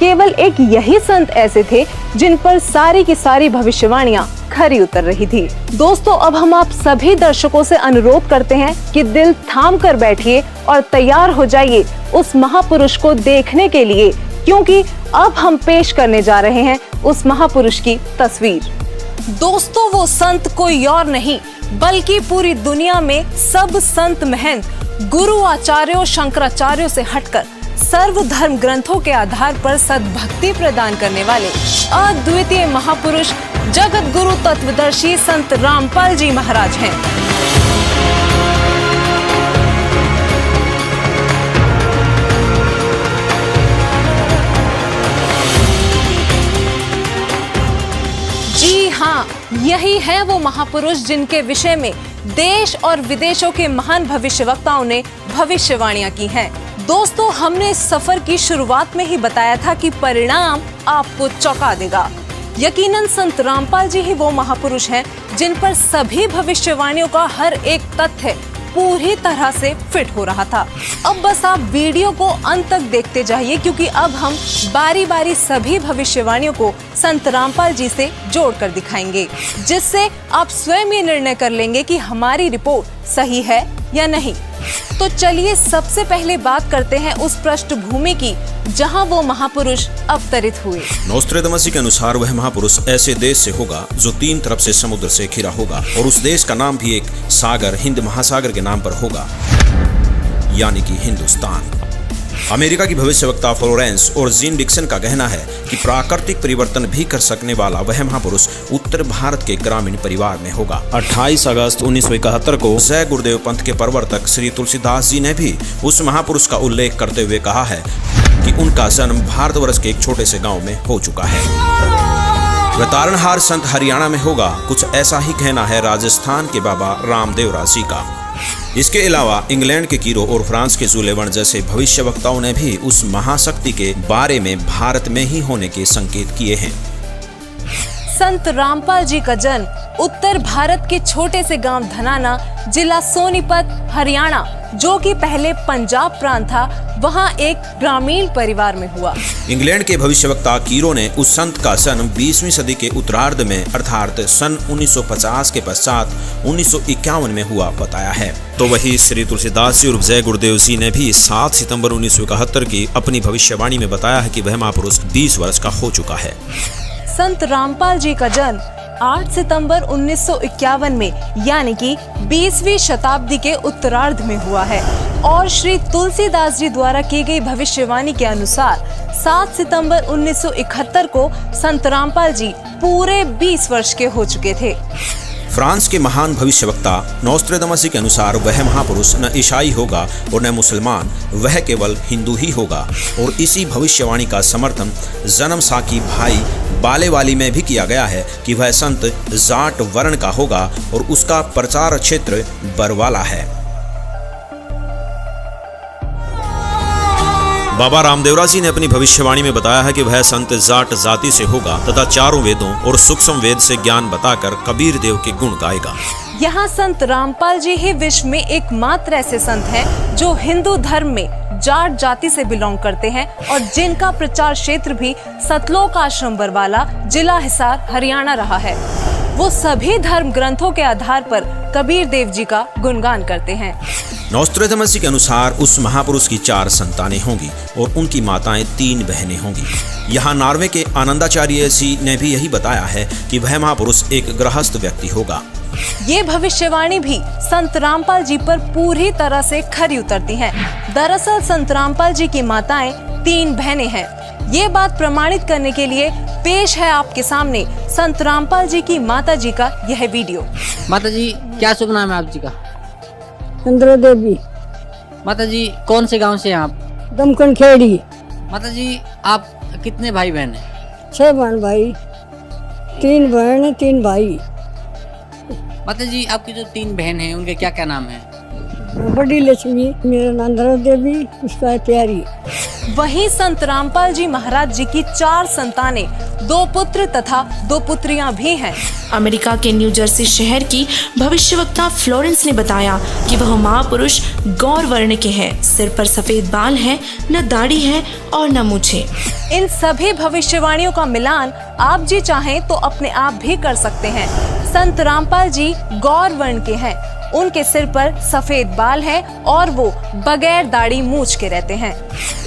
केवल एक यही संत ऐसे थे जिन पर सारी की सारी भविष्यवाणियां खरी उतर रही थी। दोस्तों, अब हम आप सभी दर्शकों से अनुरोध करते हैं कि दिल थाम कर बैठिए और तैयार हो जाइए उस महापुरुष को देखने के लिए, क्योंकि अब हम पेश करने जा रहे हैं उस महापुरुष की तस्वीर। दोस्तों, वो संत कोई और नहीं बल्कि पूरी दुनिया में सब संत महंत गुरु आचार्यों शंकराचार्यों से हटकर सर्वधर्म ग्रंथों के आधार पर सद्भक्ति प्रदान करने वाले अद्वितीय महापुरुष जगत गुरु तत्वदर्शी संत रामपाल जी महाराज हैं। जी हाँ, यही है वो महापुरुष जिनके विषय में देश और विदेशों के महान भविष्यवक्ताओं ने भविष्यवाणियां की हैं। दोस्तों, हमने इस सफर की शुरुआत में ही बताया था कि परिणाम आपको चौंका देगा। यकीनन संत रामपाल जी ही वो महापुरुष हैं जिन पर सभी भविष्यवाणियों का हर एक तथ्य पूरी तरह से फिट हो रहा था। अब बस आप वीडियो को अंत तक देखते जाइए, क्योंकि अब हम बारी बारी सभी भविष्यवाणियों को संत रामपाल जी से जोड़कर दिखाएंगे, जिससे आप स्वयं ये निर्णय कर लेंगे कि हमारी रिपोर्ट सही है या नहीं। तो चलिए सबसे पहले बात करते हैं उस पृष्ठभूमि की जहां वो महापुरुष अवतरित हुए। नोस्ट्रेदामस के अनुसार वह महापुरुष ऐसे देश से होगा जो 3 तरफ से समुद्र से घिरा होगा और उस देश का नाम भी एक सागर, हिंद महासागर के नाम पर होगा, यानी कि हिंदुस्तान। अमेरिका की भविष्यवक्ता फ्लोरेंस और जीन डिक्सन का कहना है कि प्राकृतिक परिवर्तन भी कर सकने वाला वह महापुरुष उत्तर भारत के ग्रामीण परिवार में होगा। 28 अगस्त 1971 को जय गुरुदेव पंथ के प्रवर्तक श्री तुलसीदास जी ने भी उस महापुरुष का उल्लेख करते हुए कहा है कि उनका जन्म भारतवर्ष के एक छोटे से गांव में हो चुका है। वह तारणहार संत हरियाणा में होगा। कुछ ऐसा ही कहना है राजस्थान के बाबा रामदेवरा जी का। इसके अलावा इंग्लैंड के कीरो और फ्रांस के जुलेवन जैसे भविष्यवक्ताओं ने भी उस महाशक्ति के बारे में भारत में ही होने के संकेत किए हैं। संत रामपाल जी का जन्म उत्तर भारत के छोटे से गांव धनाना, जिला सोनीपत, हरियाणा, जो कि पहले पंजाब प्रांत था, वहां एक ग्रामीण परिवार में हुआ। इंग्लैंड के भविष्यवक्ता कीरो ने उस संत का जन्म 20वीं सदी के उत्तरार्ध में अर्थात सन 1950 के पश्चात 1951 में हुआ बताया है। तो वही श्री तुलसीदास जी और जय गुरुदेव जी ने भी 7 सितंबर 1971 की अपनी भविष्यवाणी में बताया है कि वह महापुरुष 20 वर्ष का हो चुका है। संत रामपाल जी का जन्म 8 सितंबर 1951 में यानी कि 20वीं शताब्दी के उत्तरार्ध में हुआ है और श्री तुलसीदास जी द्वारा की गई भविष्यवाणी के अनुसार 7 सितंबर 1971 को संत रामपाल जी पूरे 20 वर्ष के हो चुके थे। फ्रांस के महान भविष्यवक्ता नोस्ट्रेदामस के अनुसार वह महापुरुष न ईसाई होगा और न मुसलमान, वह केवल हिंदू ही होगा। और इसी भविष्यवाणी का समर्थन जन्म साकी भाई बालेवाली में भी किया गया है कि वह संत जाट वर्ण का होगा और उसका प्रचार क्षेत्र बरवाला है। बाबा रामदेवरा जी ने अपनी भविष्यवाणी में बताया है कि वह संत जाट जाति से होगा तथा चारों वेदों और सूक्ष्म वेद से ज्ञान बताकर कबीर देव के गुण गाएगा। यहाँ संत रामपाल जी ही विश्व में एकमात्र ऐसे संत हैं जो हिंदू धर्म में जाट जाति से बिलोंग करते हैं और जिनका प्रचार क्षेत्र भी सतलोक आश्रम बरवाला, जिला हिसार, हरियाणा रहा है। वो सभी धर्म ग्रंथों के आधार पर कबीर देव जी का गुणगान करते हैं। नोस्ट्रेदामस के अनुसार उस महापुरुष की 4 संतानें होंगी और उनकी माताएं 3 बहनें होंगी। यहाँ नॉर्वे के आनंदाचार्य जी ने भी यही बताया है कि वह महापुरुष एक गृहस्थ व्यक्ति होगा। ये भविष्यवाणी भी संत रामपाल जी पर पूरी तरह से खरी उतरती हैं। दरअसल संत रामपाल जी की माताएं 3 बहनें हैं। ये बात प्रमाणित करने के लिए पेश है आपके सामने संत रामपाल जी की माता जी का यह वीडियो। माता जी, क्या शुभ नाम है आप जी का? चंद्र देवी। माता जी, कौन से गांव से हैं आप? दमकन खेड़ी। माता जी, आप कितने भाई बहन हैं? 6 बहन भाई, 3 बहन 3 भाई। माता जी, आपकी जो 3 बहन हैं उनके क्या क्या नाम हैं? बड़ी लक्ष्मी, मेरा नाम चंद्र देवी, उसका है प्यारी। वहीं संत रामपाल जी महाराज जी की 4 संतानें, 2 पुत्र तथा 2 पुत्रियां भी हैं। अमेरिका के न्यू जर्सी शहर की भविष्यवक्ता फ्लोरेंस ने बताया कि वह महापुरुष गौर वर्ण के हैं। सिर पर सफेद बाल है, न दाढ़ी है और न मूछें। इन सभी भविष्यवाणियों का मिलान आप जी चाहें तो अपने आप भी कर सकते हैं। संत रामपाल जी गौर वर्ण के हैं। उनके सिर पर सफेद बाल है और वो बगैर दाढ़ी मूछ के रहते हैं।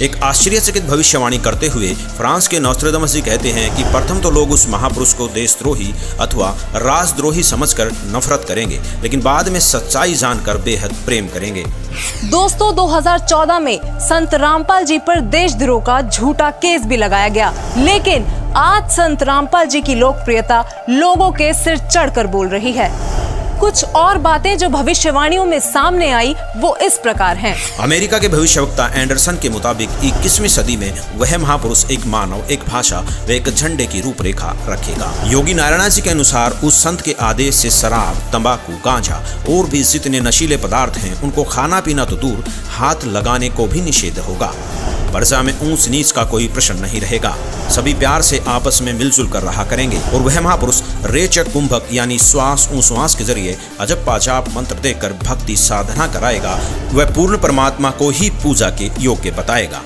एक आश्चर्यचकित भविष्यवाणी करते हुए फ्रांस के नोस्ट्रेदामस जी कहते हैं कि प्रथम तो लोग उस महापुरुष को देशद्रोही अथवा राजद्रोही समझकर नफरत करेंगे, लेकिन बाद में सच्चाई जानकर बेहद प्रेम करेंगे। दोस्तों, 2014 में संत रामपाल जी पर देशद्रोह का झूठा केस भी लगाया गया, लेकिन आज संत रामपाल जी की लोकप्रियता लोगों के सिर चढ़कर बोल रही है। कुछ और बातें जो भविष्यवाणियों में सामने आई वो इस प्रकार हैं। अमेरिका के भविष्यवक्ता एंडरसन के मुताबिक 21वीं सदी में वह महापुरुष एक मानव, एक भाषा व एक झंडे की रूपरेखा रखेगा। योगी नारायण जी के अनुसार उस संत के आदेश से शराब, तंबाकू, गांजा और भी जितने नशीले पदार्थ हैं उनको खाना पीना तो दूर, हाथ लगाने को भी निषेध होगा। प्रजा में ऊंच नीच का कोई प्रश्न नहीं रहेगा। सभी प्यार से आपस में मिलजुल कर रहा करेंगे और वह महापुरुष रेचक कुंभक यानी श्वास उश्वास के जरिए अजब पाजाब मंत्र देकर भक्ति साधना कराएगा। वह पूर्ण परमात्मा को ही पूजा के योग्य बताएगा।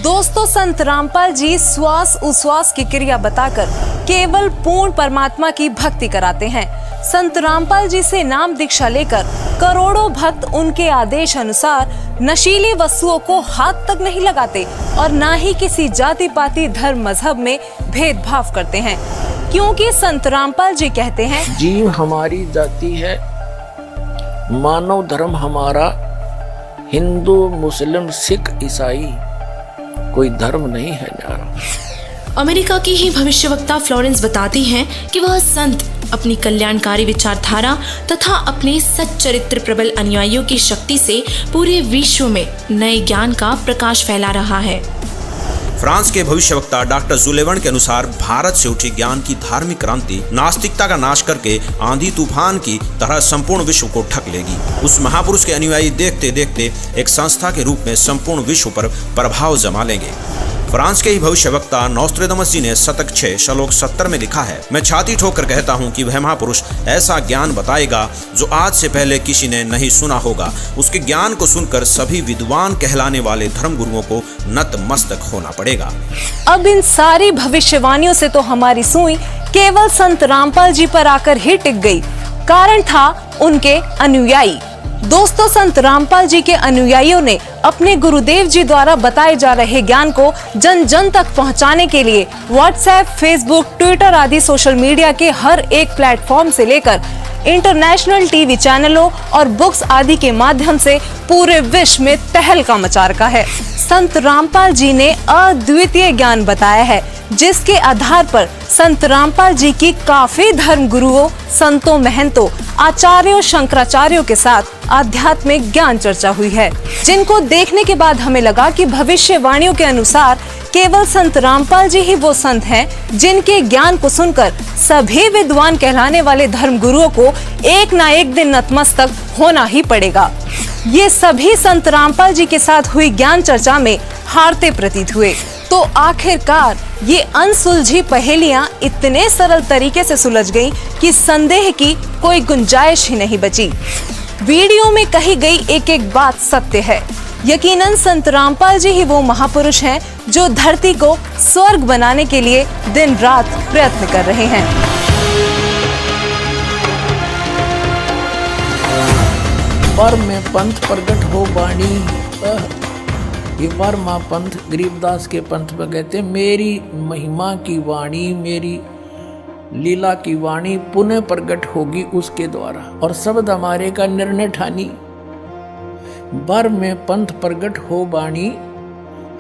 दोस्तों, संत रामपाल जी श्वास उश्वास की क्रिया बताकर केवल पूर्ण परमात्मा की भक्ति कराते हैं। संत रामपाल जी से नाम दीक्षा लेकर करोड़ों भक्त उनके आदेश अनुसार नशीली वस्तुओं को हाथ तक नहीं लगाते और ना ही किसी जाति पाति धर्म मजहब में भेदभाव करते हैं, क्योंकि संत रामपाल जी कहते हैं, जीव हमारी जाति है, मानव धर्म हमारा, हिंदू मुस्लिम सिख ईसाई कोई धर्म नहीं है न्यारा। अमेरिका की ही भविष्यवक्ता फ्लोरेंस बताती हैं कि वह संत अपनी कल्याणकारी विचारधारा तथा अपने सच्चरित्र प्रबल अनुयायियों की शक्ति से पूरे विश्व में नए ज्ञान का प्रकाश फैला रहा है। फ्रांस के भविष्यवक्ता डॉक्टर जुलेवन के अनुसार भारत से उठी ज्ञान की धार्मिक क्रांति नास्तिकता का नाश करके आंधी तूफान की तरह संपूर्ण विश्व को ढक लेगी। उस महापुरुष के अनुयायी देखते देखते एक संस्था के रूप में संपूर्ण विश्व पर प्रभाव जमा लेंगे। फ्रांस के ही भविष्यवक्ता नोस्ट्रेदामस जी ने शतक 6 श्लोक 70 में लिखा है, मैं छाती ठोकर कहता हूँ कि वह महापुरुष ऐसा ज्ञान बताएगा जो आज से पहले किसी ने नहीं सुना होगा। उसके ज्ञान को सुनकर सभी विद्वान कहलाने वाले धर्मगुरुओं को नतमस्तक होना पड़ेगा। अब इन सारी भविष्यवाणियों से तो हमारी सुई केवल संत रामपाल जी पर आकर ही टिक गई। कारण था उनके अनुयायी। दोस्तों, संत रामपाल जी के अनुयायियों ने अपने गुरुदेव जी द्वारा बताए जा रहे ज्ञान को जन जन तक पहुंचाने के लिए व्हाट्सएप, फेसबुक, ट्विटर आदि सोशल मीडिया के हर एक प्लेटफॉर्म से लेकर इंटरनेशनल टीवी चैनलों और बुक्स आदि के माध्यम से पूरे विश्व में तहलका मचा रखा है। संत रामपाल जी ने अद्वितीय ज्ञान बताया है, जिसके आधार पर संत रामपाल जी की काफी धर्म गुरुओं, संतों, महंतों, आचार्यों, शंकराचार्यों के साथ आध्यात्मिक ज्ञान चर्चा हुई है, जिनको देखने के बाद हमें लगा कि भविष्यवाणियों के अनुसार केवल संत रामपाल जी ही वो संत हैं जिनके ज्ञान को सुनकर सभी विद्वान कहलाने वाले धर्म गुरुओं को एक ना एक दिन नतमस्तक होना ही पड़ेगा। ये सभी संत रामपाल जी के साथ हुई ज्ञान चर्चा में हारते प्रतीत हुए। तो आखिरकार ये अनसुलझी पहेलियां इतने सरल तरीके से सुलझ गईं कि संदेह की कोई गुंजाइश ही नहीं बची। वीडियो में कही गई एक एक बात सत्य है। यकीनन संत रामपाल जी ही वो महापुरुष हैं जो धरती को स्वर्ग बनाने के लिए दिन रात प्रयत्न कर रहे हैं। पर में पंथ प्रगट हो बाणी, ये पर माँ पंथ गरीबदास के पंथ में कहते, मेरी महिमा की वाणी, मेरी लीला की वाणी पुनः प्रगट होगी उसके द्वारा, और शब्द हमारे का निर्णय ठानी। बर में पंथ प्रगट हो बाणी,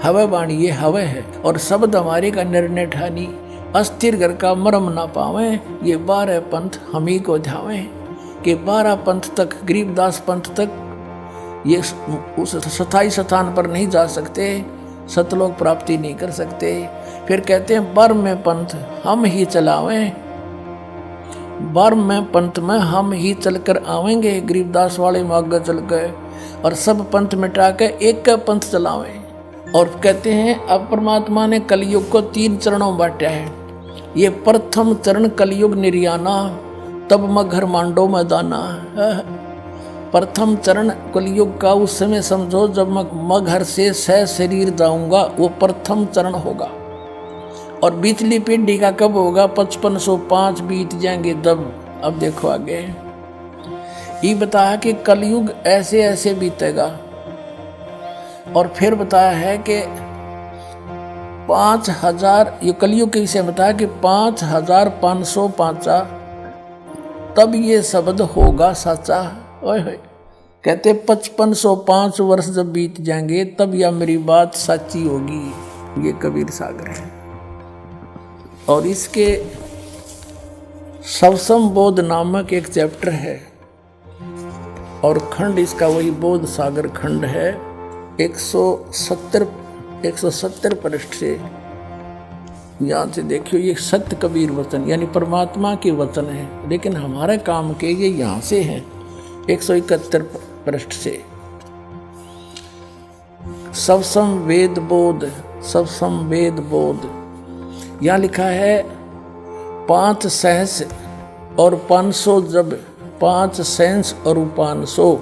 हवे बाणी ये हवे है, और शब्द हमारे का निर्णय ठानी। अस्थिर घर का मरम ना पावे, ये 12 पंथ हम ही को ध्यावे। कि 12 पंथ तक, गरीबदास पंथ तक ये उस स्थायी स्थान पर नहीं जा सकते, सतलोक प्राप्ति नहीं कर सकते। फिर कहते हैं बर में पंथ हम ही चलावें, बर में पंथ में हम ही चलकर आवेंगे। गरीबदास वाले में आगे चल गए और सब पंथ मिटा के एक का पंथ चलावें। और कहते हैं अब परमात्मा ने कलयुग को 3 चरणों में बांटा है। ये प्रथम चरण कलयुग निर्याना, तब मगर मांडो में दाना। प्रथम चरण कलयुग का उस समय समझो जब मैं घर से सह शरीर जाऊंगा, वो प्रथम चरण होगा। और बीचली पीढ़ी का कब होगा? 5505 बीत जाएंगे तब। अब देखो आगे ये बताया कि कलयुग ऐसे ऐसे बीतेगा। और फिर बताया है कि 5000, ये कलयुग के विषय में बताया कि 5505 तब ये शब्द होगा सच्चा। ओए होए, कहते 5505 वर्ष जब बीत जाएंगे तब यह मेरी बात सच्ची होगी। ये कबीर सागर है। और इसके सवसम बोध नामक एक चैप्टर है, और खंड इसका वही बोध सागर खंड है। 170 पृष्ठ से यहाँ से देखियो, ये सत्य कबीर वचन यानी परमात्मा के वचन है, लेकिन हमारे काम के ये यहाँ से हैं। 171 पृष्ठ से सवसम वेद बोध, सवसम वेद बोध यहाँ लिखा है 5 सहस और 500 जब, 5 सहस और 500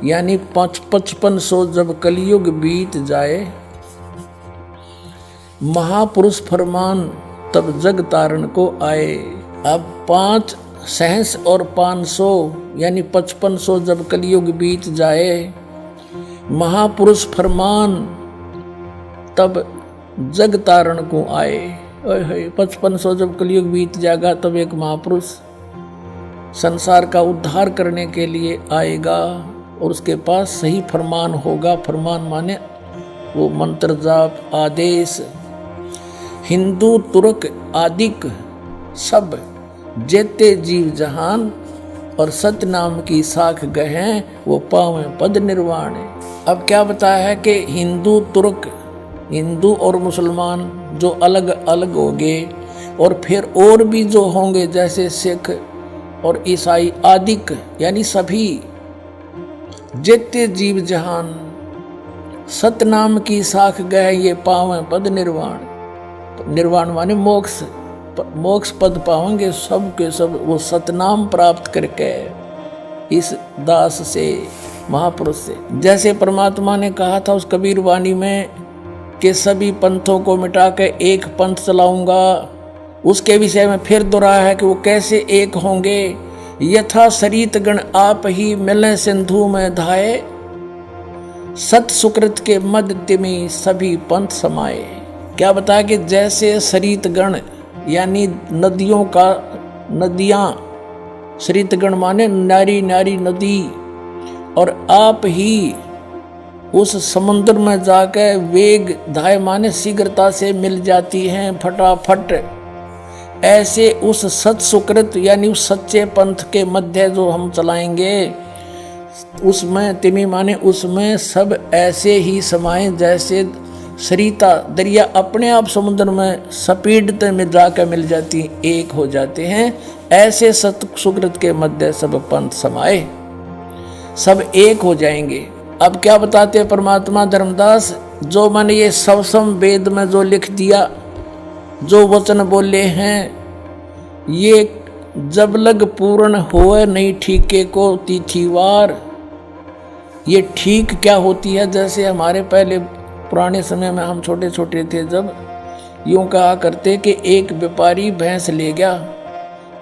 यानी 5500 जब कलयुग बीत जाए, महापुरुष फरमान तब जग तारण को आए। अब 5 सहस और 500 यानी 5500 जब कलयुग बीत जाए, महापुरुष फरमान तब जग तारण को आए। 5500 जब कलयुग बीत जाएगा तब एक महापुरुष संसार का उद्धार करने के लिए आएगा, और उसके पास सही फरमान होगा। फरमान माने वो मंत्र जाप आदेश। हिंदू तुर्क आदिक सब जेते जीव जहान, और सत्य नाम की साख गहें वो पावे पद निर्वाण। अब क्या बताया है कि हिंदू तुर्क, हिंदू और मुसलमान जो अलग अलग होंगे, और फिर और भी जो होंगे जैसे सिख और ईसाई आदिक यानी सभी जेते जीव जहान, सतनाम की साख गए ये पावे पद निर्वाण। निर्वाण माने मोक्ष, मोक्ष पद पाएंगे सब के सब वो सतनाम प्राप्त करके इस दास से, महापुरुष से। जैसे परमात्मा ने कहा था उस कबीर वाणी में कि सभी पंथों को मिटा के एक पंथ चलाऊंगा, उसके विषय में फिर दोहराया है कि वो कैसे एक होंगे। यथा सरित गण आप ही मिले सिंधु में धाये, सत सुकृत के मध्य में सभी पंथ समाये। क्या बताया कि जैसे सरित गण यानी नदियों का, नदियां, सरित गण माने नारी नारी नदी, और आप ही उस समुद्र में जाकर वेग धाय माने शीघ्रता से मिल जाती हैं फटाफट। ऐसे उस सत सुकृत यानी उस सच्चे पंथ के मध्य जो हम चलाएंगे, उसमें तिमी माने उसमें सब ऐसे ही समाये जैसे सरिता दरिया अपने आप समुद्र में सपीडते में जाकर मिल जाती, एक हो जाते हैं। ऐसे सत सुकृत के मध्य सब पंथ समाये, सब एक हो जाएंगे। अब क्या बताते हैं परमात्मा धर्मदास, जो मैंने ये सवसम वेद में जो लिख दिया जो वचन बोले हैं ये जब लग पूर्ण होए नहीं ठीके को तिथिवार। ये ठीक क्या होती है? जैसे हमारे पहले पुराने समय में हम छोटे छोटे थे जब यूं कहा करते कि एक व्यापारी भैंस ले गया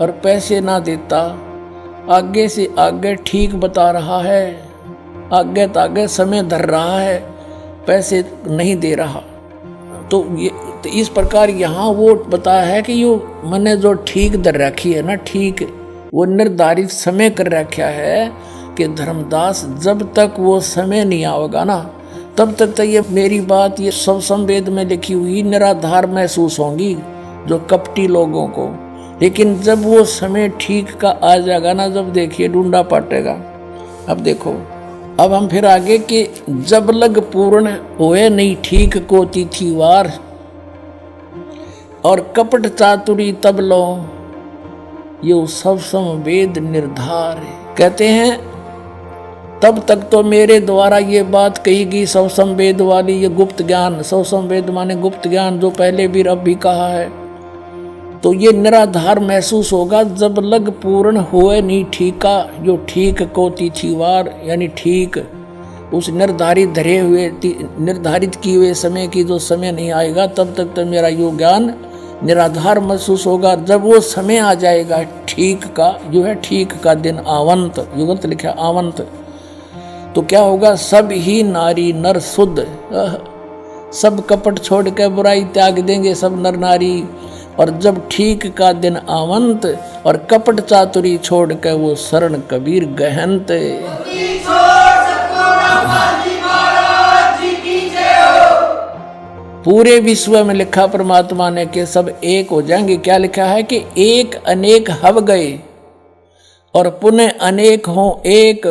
और पैसे ना देता, आगे से आगे ठीक बता रहा है, आगे तागे समय धर रहा है, पैसे नहीं दे रहा। तो इस प्रकार यहाँ वो बताया है कि यो मैंने जो ठीक दर रखी है ना, ठीक वो निर्धारित समय कर रखा है कि धर्मदास जब तक वो समय नहीं आएगा ना तब तक तो ये मेरी बात ये सब संवेद में लिखी हुई निराधार महसूस होंगी जो कपटी लोगों को। लेकिन जब वो समय ठीक का आ जाएगा ना, जब देखिए ढूंढा पाटेगा। अब देखो, अब हम फिर आगे कि जब लग पूर्ण होए नहीं ठीक को तिथिवार और कपट चातुरी तब लो ये सब संवेद निर्धार है। कहते हैं तब तक तो मेरे द्वारा ये बात कही गई सब संवेद वाली, ये गुप्त ज्ञान, सब संवेद माने गुप्त ज्ञान जो पहले भी अब भी कहा है। तो ये निराधार महसूस होगा जब लग पूर्ण होए नहीं ठीका, जो ठीक को तिथिवार यानी ठीक उस निर्धारित धरे हुए निर्धारित किए हुए समय की जो समय नहीं आएगा तब तक तो मेरा यो ज्ञान निराधार महसूस होगा। जब वो समय आ जाएगा ठीक का, जो है ठीक का दिन आवंत, युगंत लिखा आवंत, तो क्या होगा? सब ही नारी नर शुद्ध, सब कपट छोड़ के बुराई त्याग देंगे सब नर नारी। और जब ठीक का दिन आवंत और कपट चातुरी छोड़ के वो शरण कबीर गहनत। पूरे विश्व में लिखा परमात्मा ने कि सब एक हो जाएंगे। क्या लिखा है कि एक अनेक हव गए और पुनः अनेक हो एक,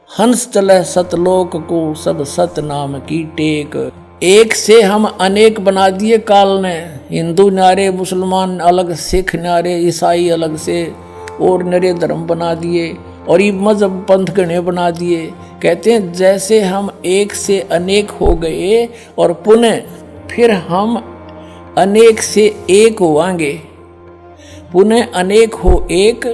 हंस चले सतलोक को सब सत नाम की टेक। एक से हम अनेक बना दिए काल ने, हिंदू न्यारे, मुसलमान अलग, सिख न्यारे, ईसाई अलग से और नरे धर्म बना दिए और ये मजहब पंथ गणे बना दिए। कहते हैं जैसे हम एक से अनेक हो गए और पुनः फिर हम अनेक से एक होवांगे, पुनः अनेक हो एक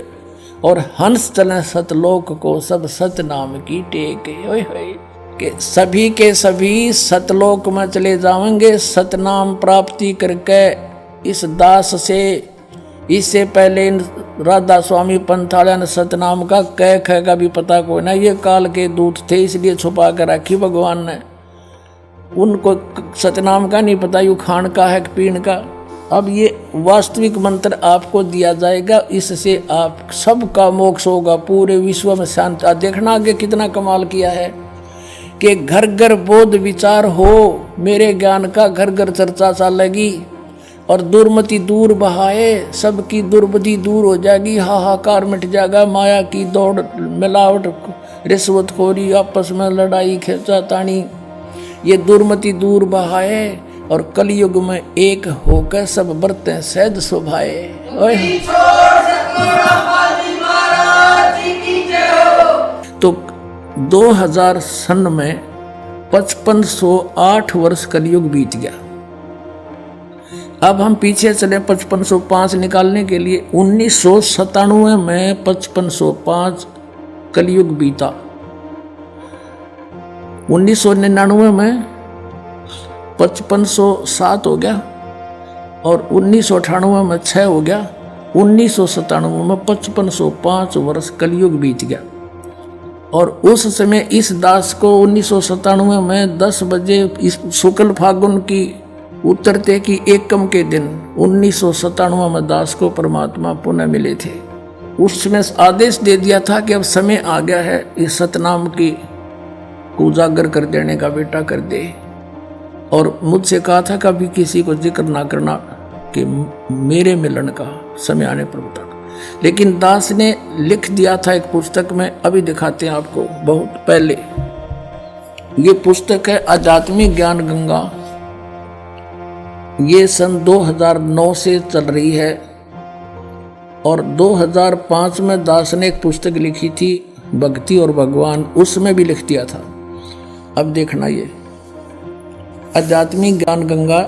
और हंस चले सतलोक को सब सत नाम की टेक। ओए होए के सभी सतलोक में चले जाएंगे सतनाम प्राप्ति करके। इस दास से इससे पहले राधा स्वामी पंथालय ने सतनाम का कह ख का भी पता कोई ना, ये काल के दूत थे इसलिए छुपा कर रखी भगवान ने, उनको सतनाम का नहीं पता यू खान का है पीण का। अब ये वास्तविक मंत्र आपको दिया जाएगा, इससे आप सबका मोक्ष होगा, पूरे विश्व में शांति। देखना आगे कितना कमाल किया है कि घर घर बोध विचार हो, मेरे ज्ञान का घर घर चर्चा चलेगी और दुर्मति दूर बहाए, सबकी दुर्बुद्धि दूर हो जाएगी, हाहाकार मिट जाएगा, माया की दौड़, मिलावट, रिश्वतखोरी, आपस में लड़ाई खींचातानी, ये दुर्मति दूर बहाए और कलयुग में एक होकर सब बरतें सहज शोभाए। तो 2000 सन में 5508 वर्ष कलयुग बीत गया। अब हम पीछे चले 5505 निकालने के लिए। 1997 में 5505 कलयुग बीता, 1999 में 5507 हो गया और 1998 में 6 हो गया, 1997 में 5505 वर्ष कलयुग बीत गया। और उस समय इस दास को 1997 में 10 बजे इस शुक्ल फागुन की उत्तरते की एकम के दिन 1997 में दास को परमात्मा पुनः मिले थे। उसमें आदेश दे दिया था कि अब समय आ गया है इस सतनाम की को उजागर कर देने का, बेटा कर दे। और मुझसे कहा था कभी किसी को जिक्र ना करना कि मेरे मिलन का समय आने पर बता। लेकिन दास ने लिख दिया था एक पुस्तक में, अभी दिखाते हैं आपको, बहुत पहले। ये पुस्तक है आध्यात्मिक ज्ञान गंगा, ये सन 2009 से चल रही है। और 2005 में दास ने एक पुस्तक लिखी थी भक्ति और भगवान, उसमें भी लिख दिया था। अब देखना, ये आध्यात्मिक ज्ञान गंगा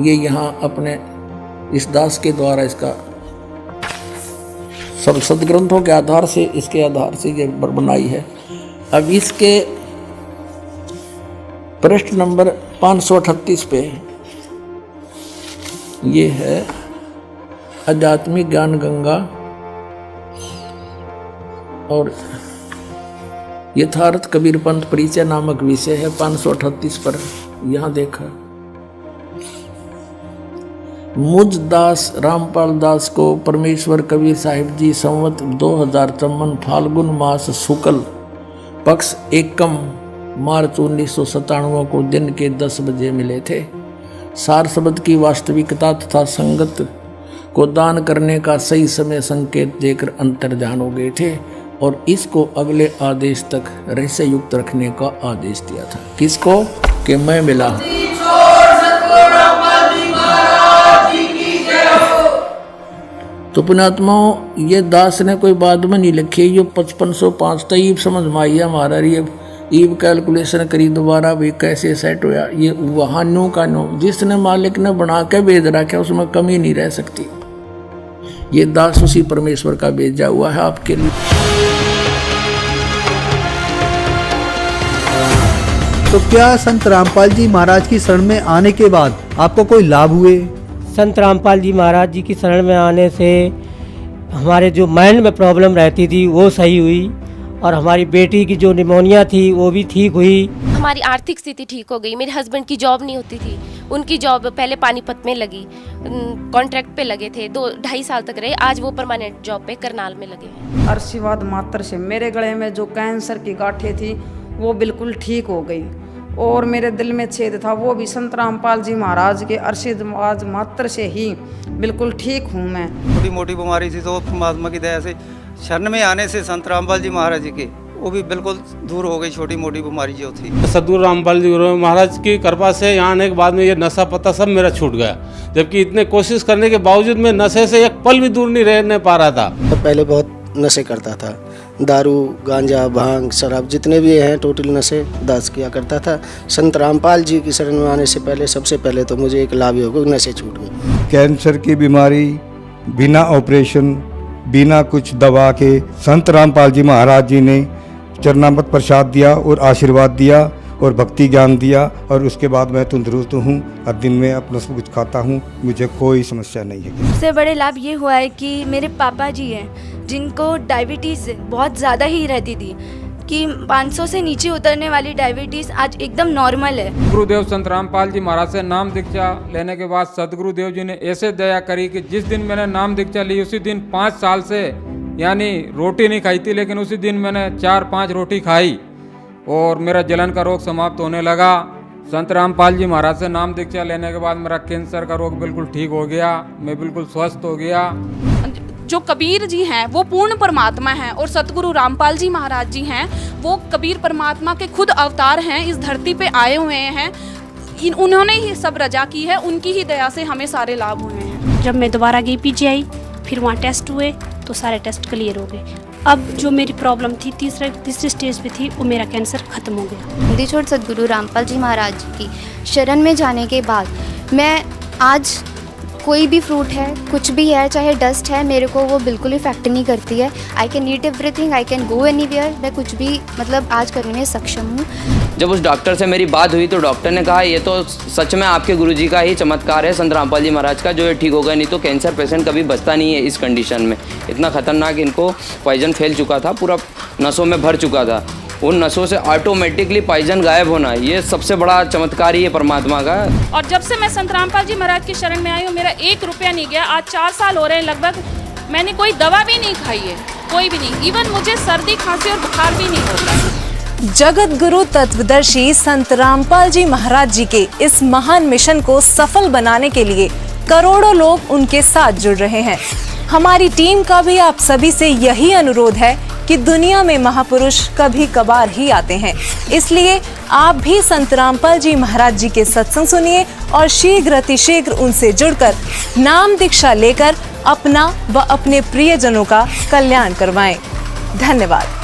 ये यहाँ अपने इस दास के द्वारा इसका सब सदग्रंथों के आधार से, इसके आधार से ये बनाई है। अब इसके पृष्ठ नंबर 538 पे ये है आध्यात्मिक ज्ञान गंगा और यथार्थ कबीर पंथ परिचय नामक विषय है। 538 पर यहाँ देखा, मुझ दास रामपाल दास को परमेश्वर कबीर साहिब जी संवत 2053 फाल्गुन मास शुक्ल पक्ष एकम मार्च 1997 को दिन के 10 बजे मिले थे। सार शब्द की वास्तविकता तथा संगत को दान करने का सही समय संकेत देकर अंतर्ध्यान हो गए थे और इसको अगले आदेश तक रहस्य युक्त रखने का आदेश दिया था। किसको? कि मैं मिला। तो पुण्यात्माओं, ये दास ने कोई बाद में नहीं लिखी, ये 5505 तो ईब समझ में आई हमारा। ये ईब कैलकुलेशन करी दोबारा भी कैसे सेट होया। ये वहाँ नो का नो जिसने मालिक ने बना के भेज रखा उसमें कमी नहीं रह सकती। ये दास उसी परमेश्वर का भेजा हुआ है आपके लिए। तो क्या संत रामपाल जी महाराज की शरण में आने के बाद आपको कोई लाभ हुए? संत रामपाल जी महाराज जी की शरण में आने से हमारे जो माइंड में प्रॉब्लम रहती थी वो सही हुई और हमारी बेटी की जो निमोनिया थी वो भी ठीक हुई। हमारी आर्थिक स्थिति ठीक हो गई। मेरे हस्बैंड की जॉब नहीं होती थी, उनकी जॉब पहले पानीपत में लगी, कॉन्ट्रैक्ट पे लगे थे, 2-2.5 साल तक रहे। आज वो परमानेंट जॉब पे करनाल में लगे हैं। आशीर्वाद मात्र से मेरे गले में जो कैंसर की गांठें थी वो बिल्कुल ठीक हो गई और मेरे दिल में छेद था वो भी संत रामपाल जी महाराज के आशीर्वाद मात्र से ही बिल्कुल ठीक हूँ मैं। छोटी मोटी बीमारी थी तो परमात्मा की दया से शरण में आने से संत रामपाल जी महाराज जी के वो भी बिल्कुल दूर हो गई छोटी मोटी बीमारी जो थी। सदगुरु रामपाल जी महाराज की कृपा से यहाँ आने के बाद में ये नशा पता सब मेरा छूट गया, जबकि इतने कोशिश करने के बावजूद मैं नशे से एक पल भी दूर नहीं रहने पा रहा था। तो पहले बहुत नशे करता था, दारू गांजा भांग शराब जितने भी हैं टोटल नशे दास किया करता था। संत रामपाल जी की शरण में आने से पहले सबसे पहले तो मुझे एक लाभ हो गया, नशे छूट गए। कैंसर की बीमारी बिना ऑपरेशन बिना कुछ दवा के संत रामपाल जी महाराज जी ने चरणामृत प्रसाद दिया और आशीर्वाद दिया और भक्ति ज्ञान दिया और उसके बाद मैं तंदुरुस्त हूँ और दिन में अपना सब कुछ खाता हूँ, मुझे कोई समस्या नहीं है। सबसे बड़े लाभ ये हुआ है कि मेरे पापा जी हैं जिनको डायबिटीज़ बहुत ज़्यादा ही रहती थी कि 500 से नीचे उतरने वाली डायबिटीज़ आज एकदम नॉर्मल है। गुरुदेव संत रामपाल जी महाराज से नाम दीक्षा लेने के बाद सदगुरुदेव जी ने ऐसे दया करी कि जिस दिन मैंने नाम दीक्षा ली उसी दिन 5 साल से यानी रोटी नहीं खाई थी, लेकिन उसी दिन मैंने 4-5 रोटी खाई और मेरा जलन का रोग समाप्त होने लगा। संत रामपाल जी महाराज से नाम दीक्षा लेने के बाद मेरा कैंसर का रोग बिल्कुल ठीक हो गया, मैं बिल्कुल स्वस्थ हो गया। जो कबीर जी हैं वो पूर्ण परमात्मा हैं और सतगुरु रामपाल जी महाराज जी हैं वो कबीर परमात्मा के खुद अवतार हैं, इस धरती पे आए हुए हैं। उन्होंने ही सब रजा की है, उनकी ही दया से हमें सारे लाभ हुए हैं। जब मैं दोबारा गई पीजीआई, फिर वहाँ टेस्ट हुए तो सारे टेस्ट क्लियर हो गए। अब जो मेरी प्रॉब्लम थी तीसरे स्टेज पे थी, वो मेरा कैंसर खत्म हो गया। हिंदी छोड़ सतगुरु रामपाल जी महाराज की शरण में जाने के बाद मैं आज कोई भी फ्रूट है, कुछ भी है, चाहे डस्ट है, मेरे को वो बिल्कुल इफेक्ट नहीं करती है। I can eat everything, I can go anywhere, मैं कुछ भी मतलब आज करने में सक्षम हूँ। जब उस डॉक्टर से मेरी बात हुई तो डॉक्टर ने कहा ये तो सच में आपके गुरुजी का ही चमत्कार है संत रामपाल जी महाराज का, जो ये ठीक होगा, नहीं तो कैंसर पेशेंट कभी बचता नहीं है इस कंडीशन में। इतना खतरनाक इनको पॉइजन फैल चुका था, पूरा नसों में भर चुका था। उन नसों से ऑटोमेटिकली पॉइजन गायब होना, ये सबसे बड़ा चमत्कार ही है परमात्मा का। और जब से मैं संत रामपाल जी महाराज की शरण में आई हूँ, मेरा 1 रुपया नहीं गया। आज 4 साल हो रहे हैं लगभग, मैंने कोई दवा भी नहीं खाई है, कोई भी नहीं। इवन मुझे सर्दी खांसी और बुखार भी नहीं होता। जगत गुरु तत्वदर्शी संत रामपाल जी महाराज जी के इस महान मिशन को सफल बनाने के लिए करोड़ों लोग उनके साथ जुड़ रहे हैं। हमारी टीम का भी आप सभी से यही अनुरोध है कि दुनिया में महापुरुष कभी कभार ही आते हैं, इसलिए आप भी संत रामपाल जी महाराज जी के सत्संग सुनिए और शीघ्र अतिशीघ्र उनसे जुड़कर नाम दीक्षा लेकर अपना व अपने प्रियजनों का कल्याण करवाएं। धन्यवाद।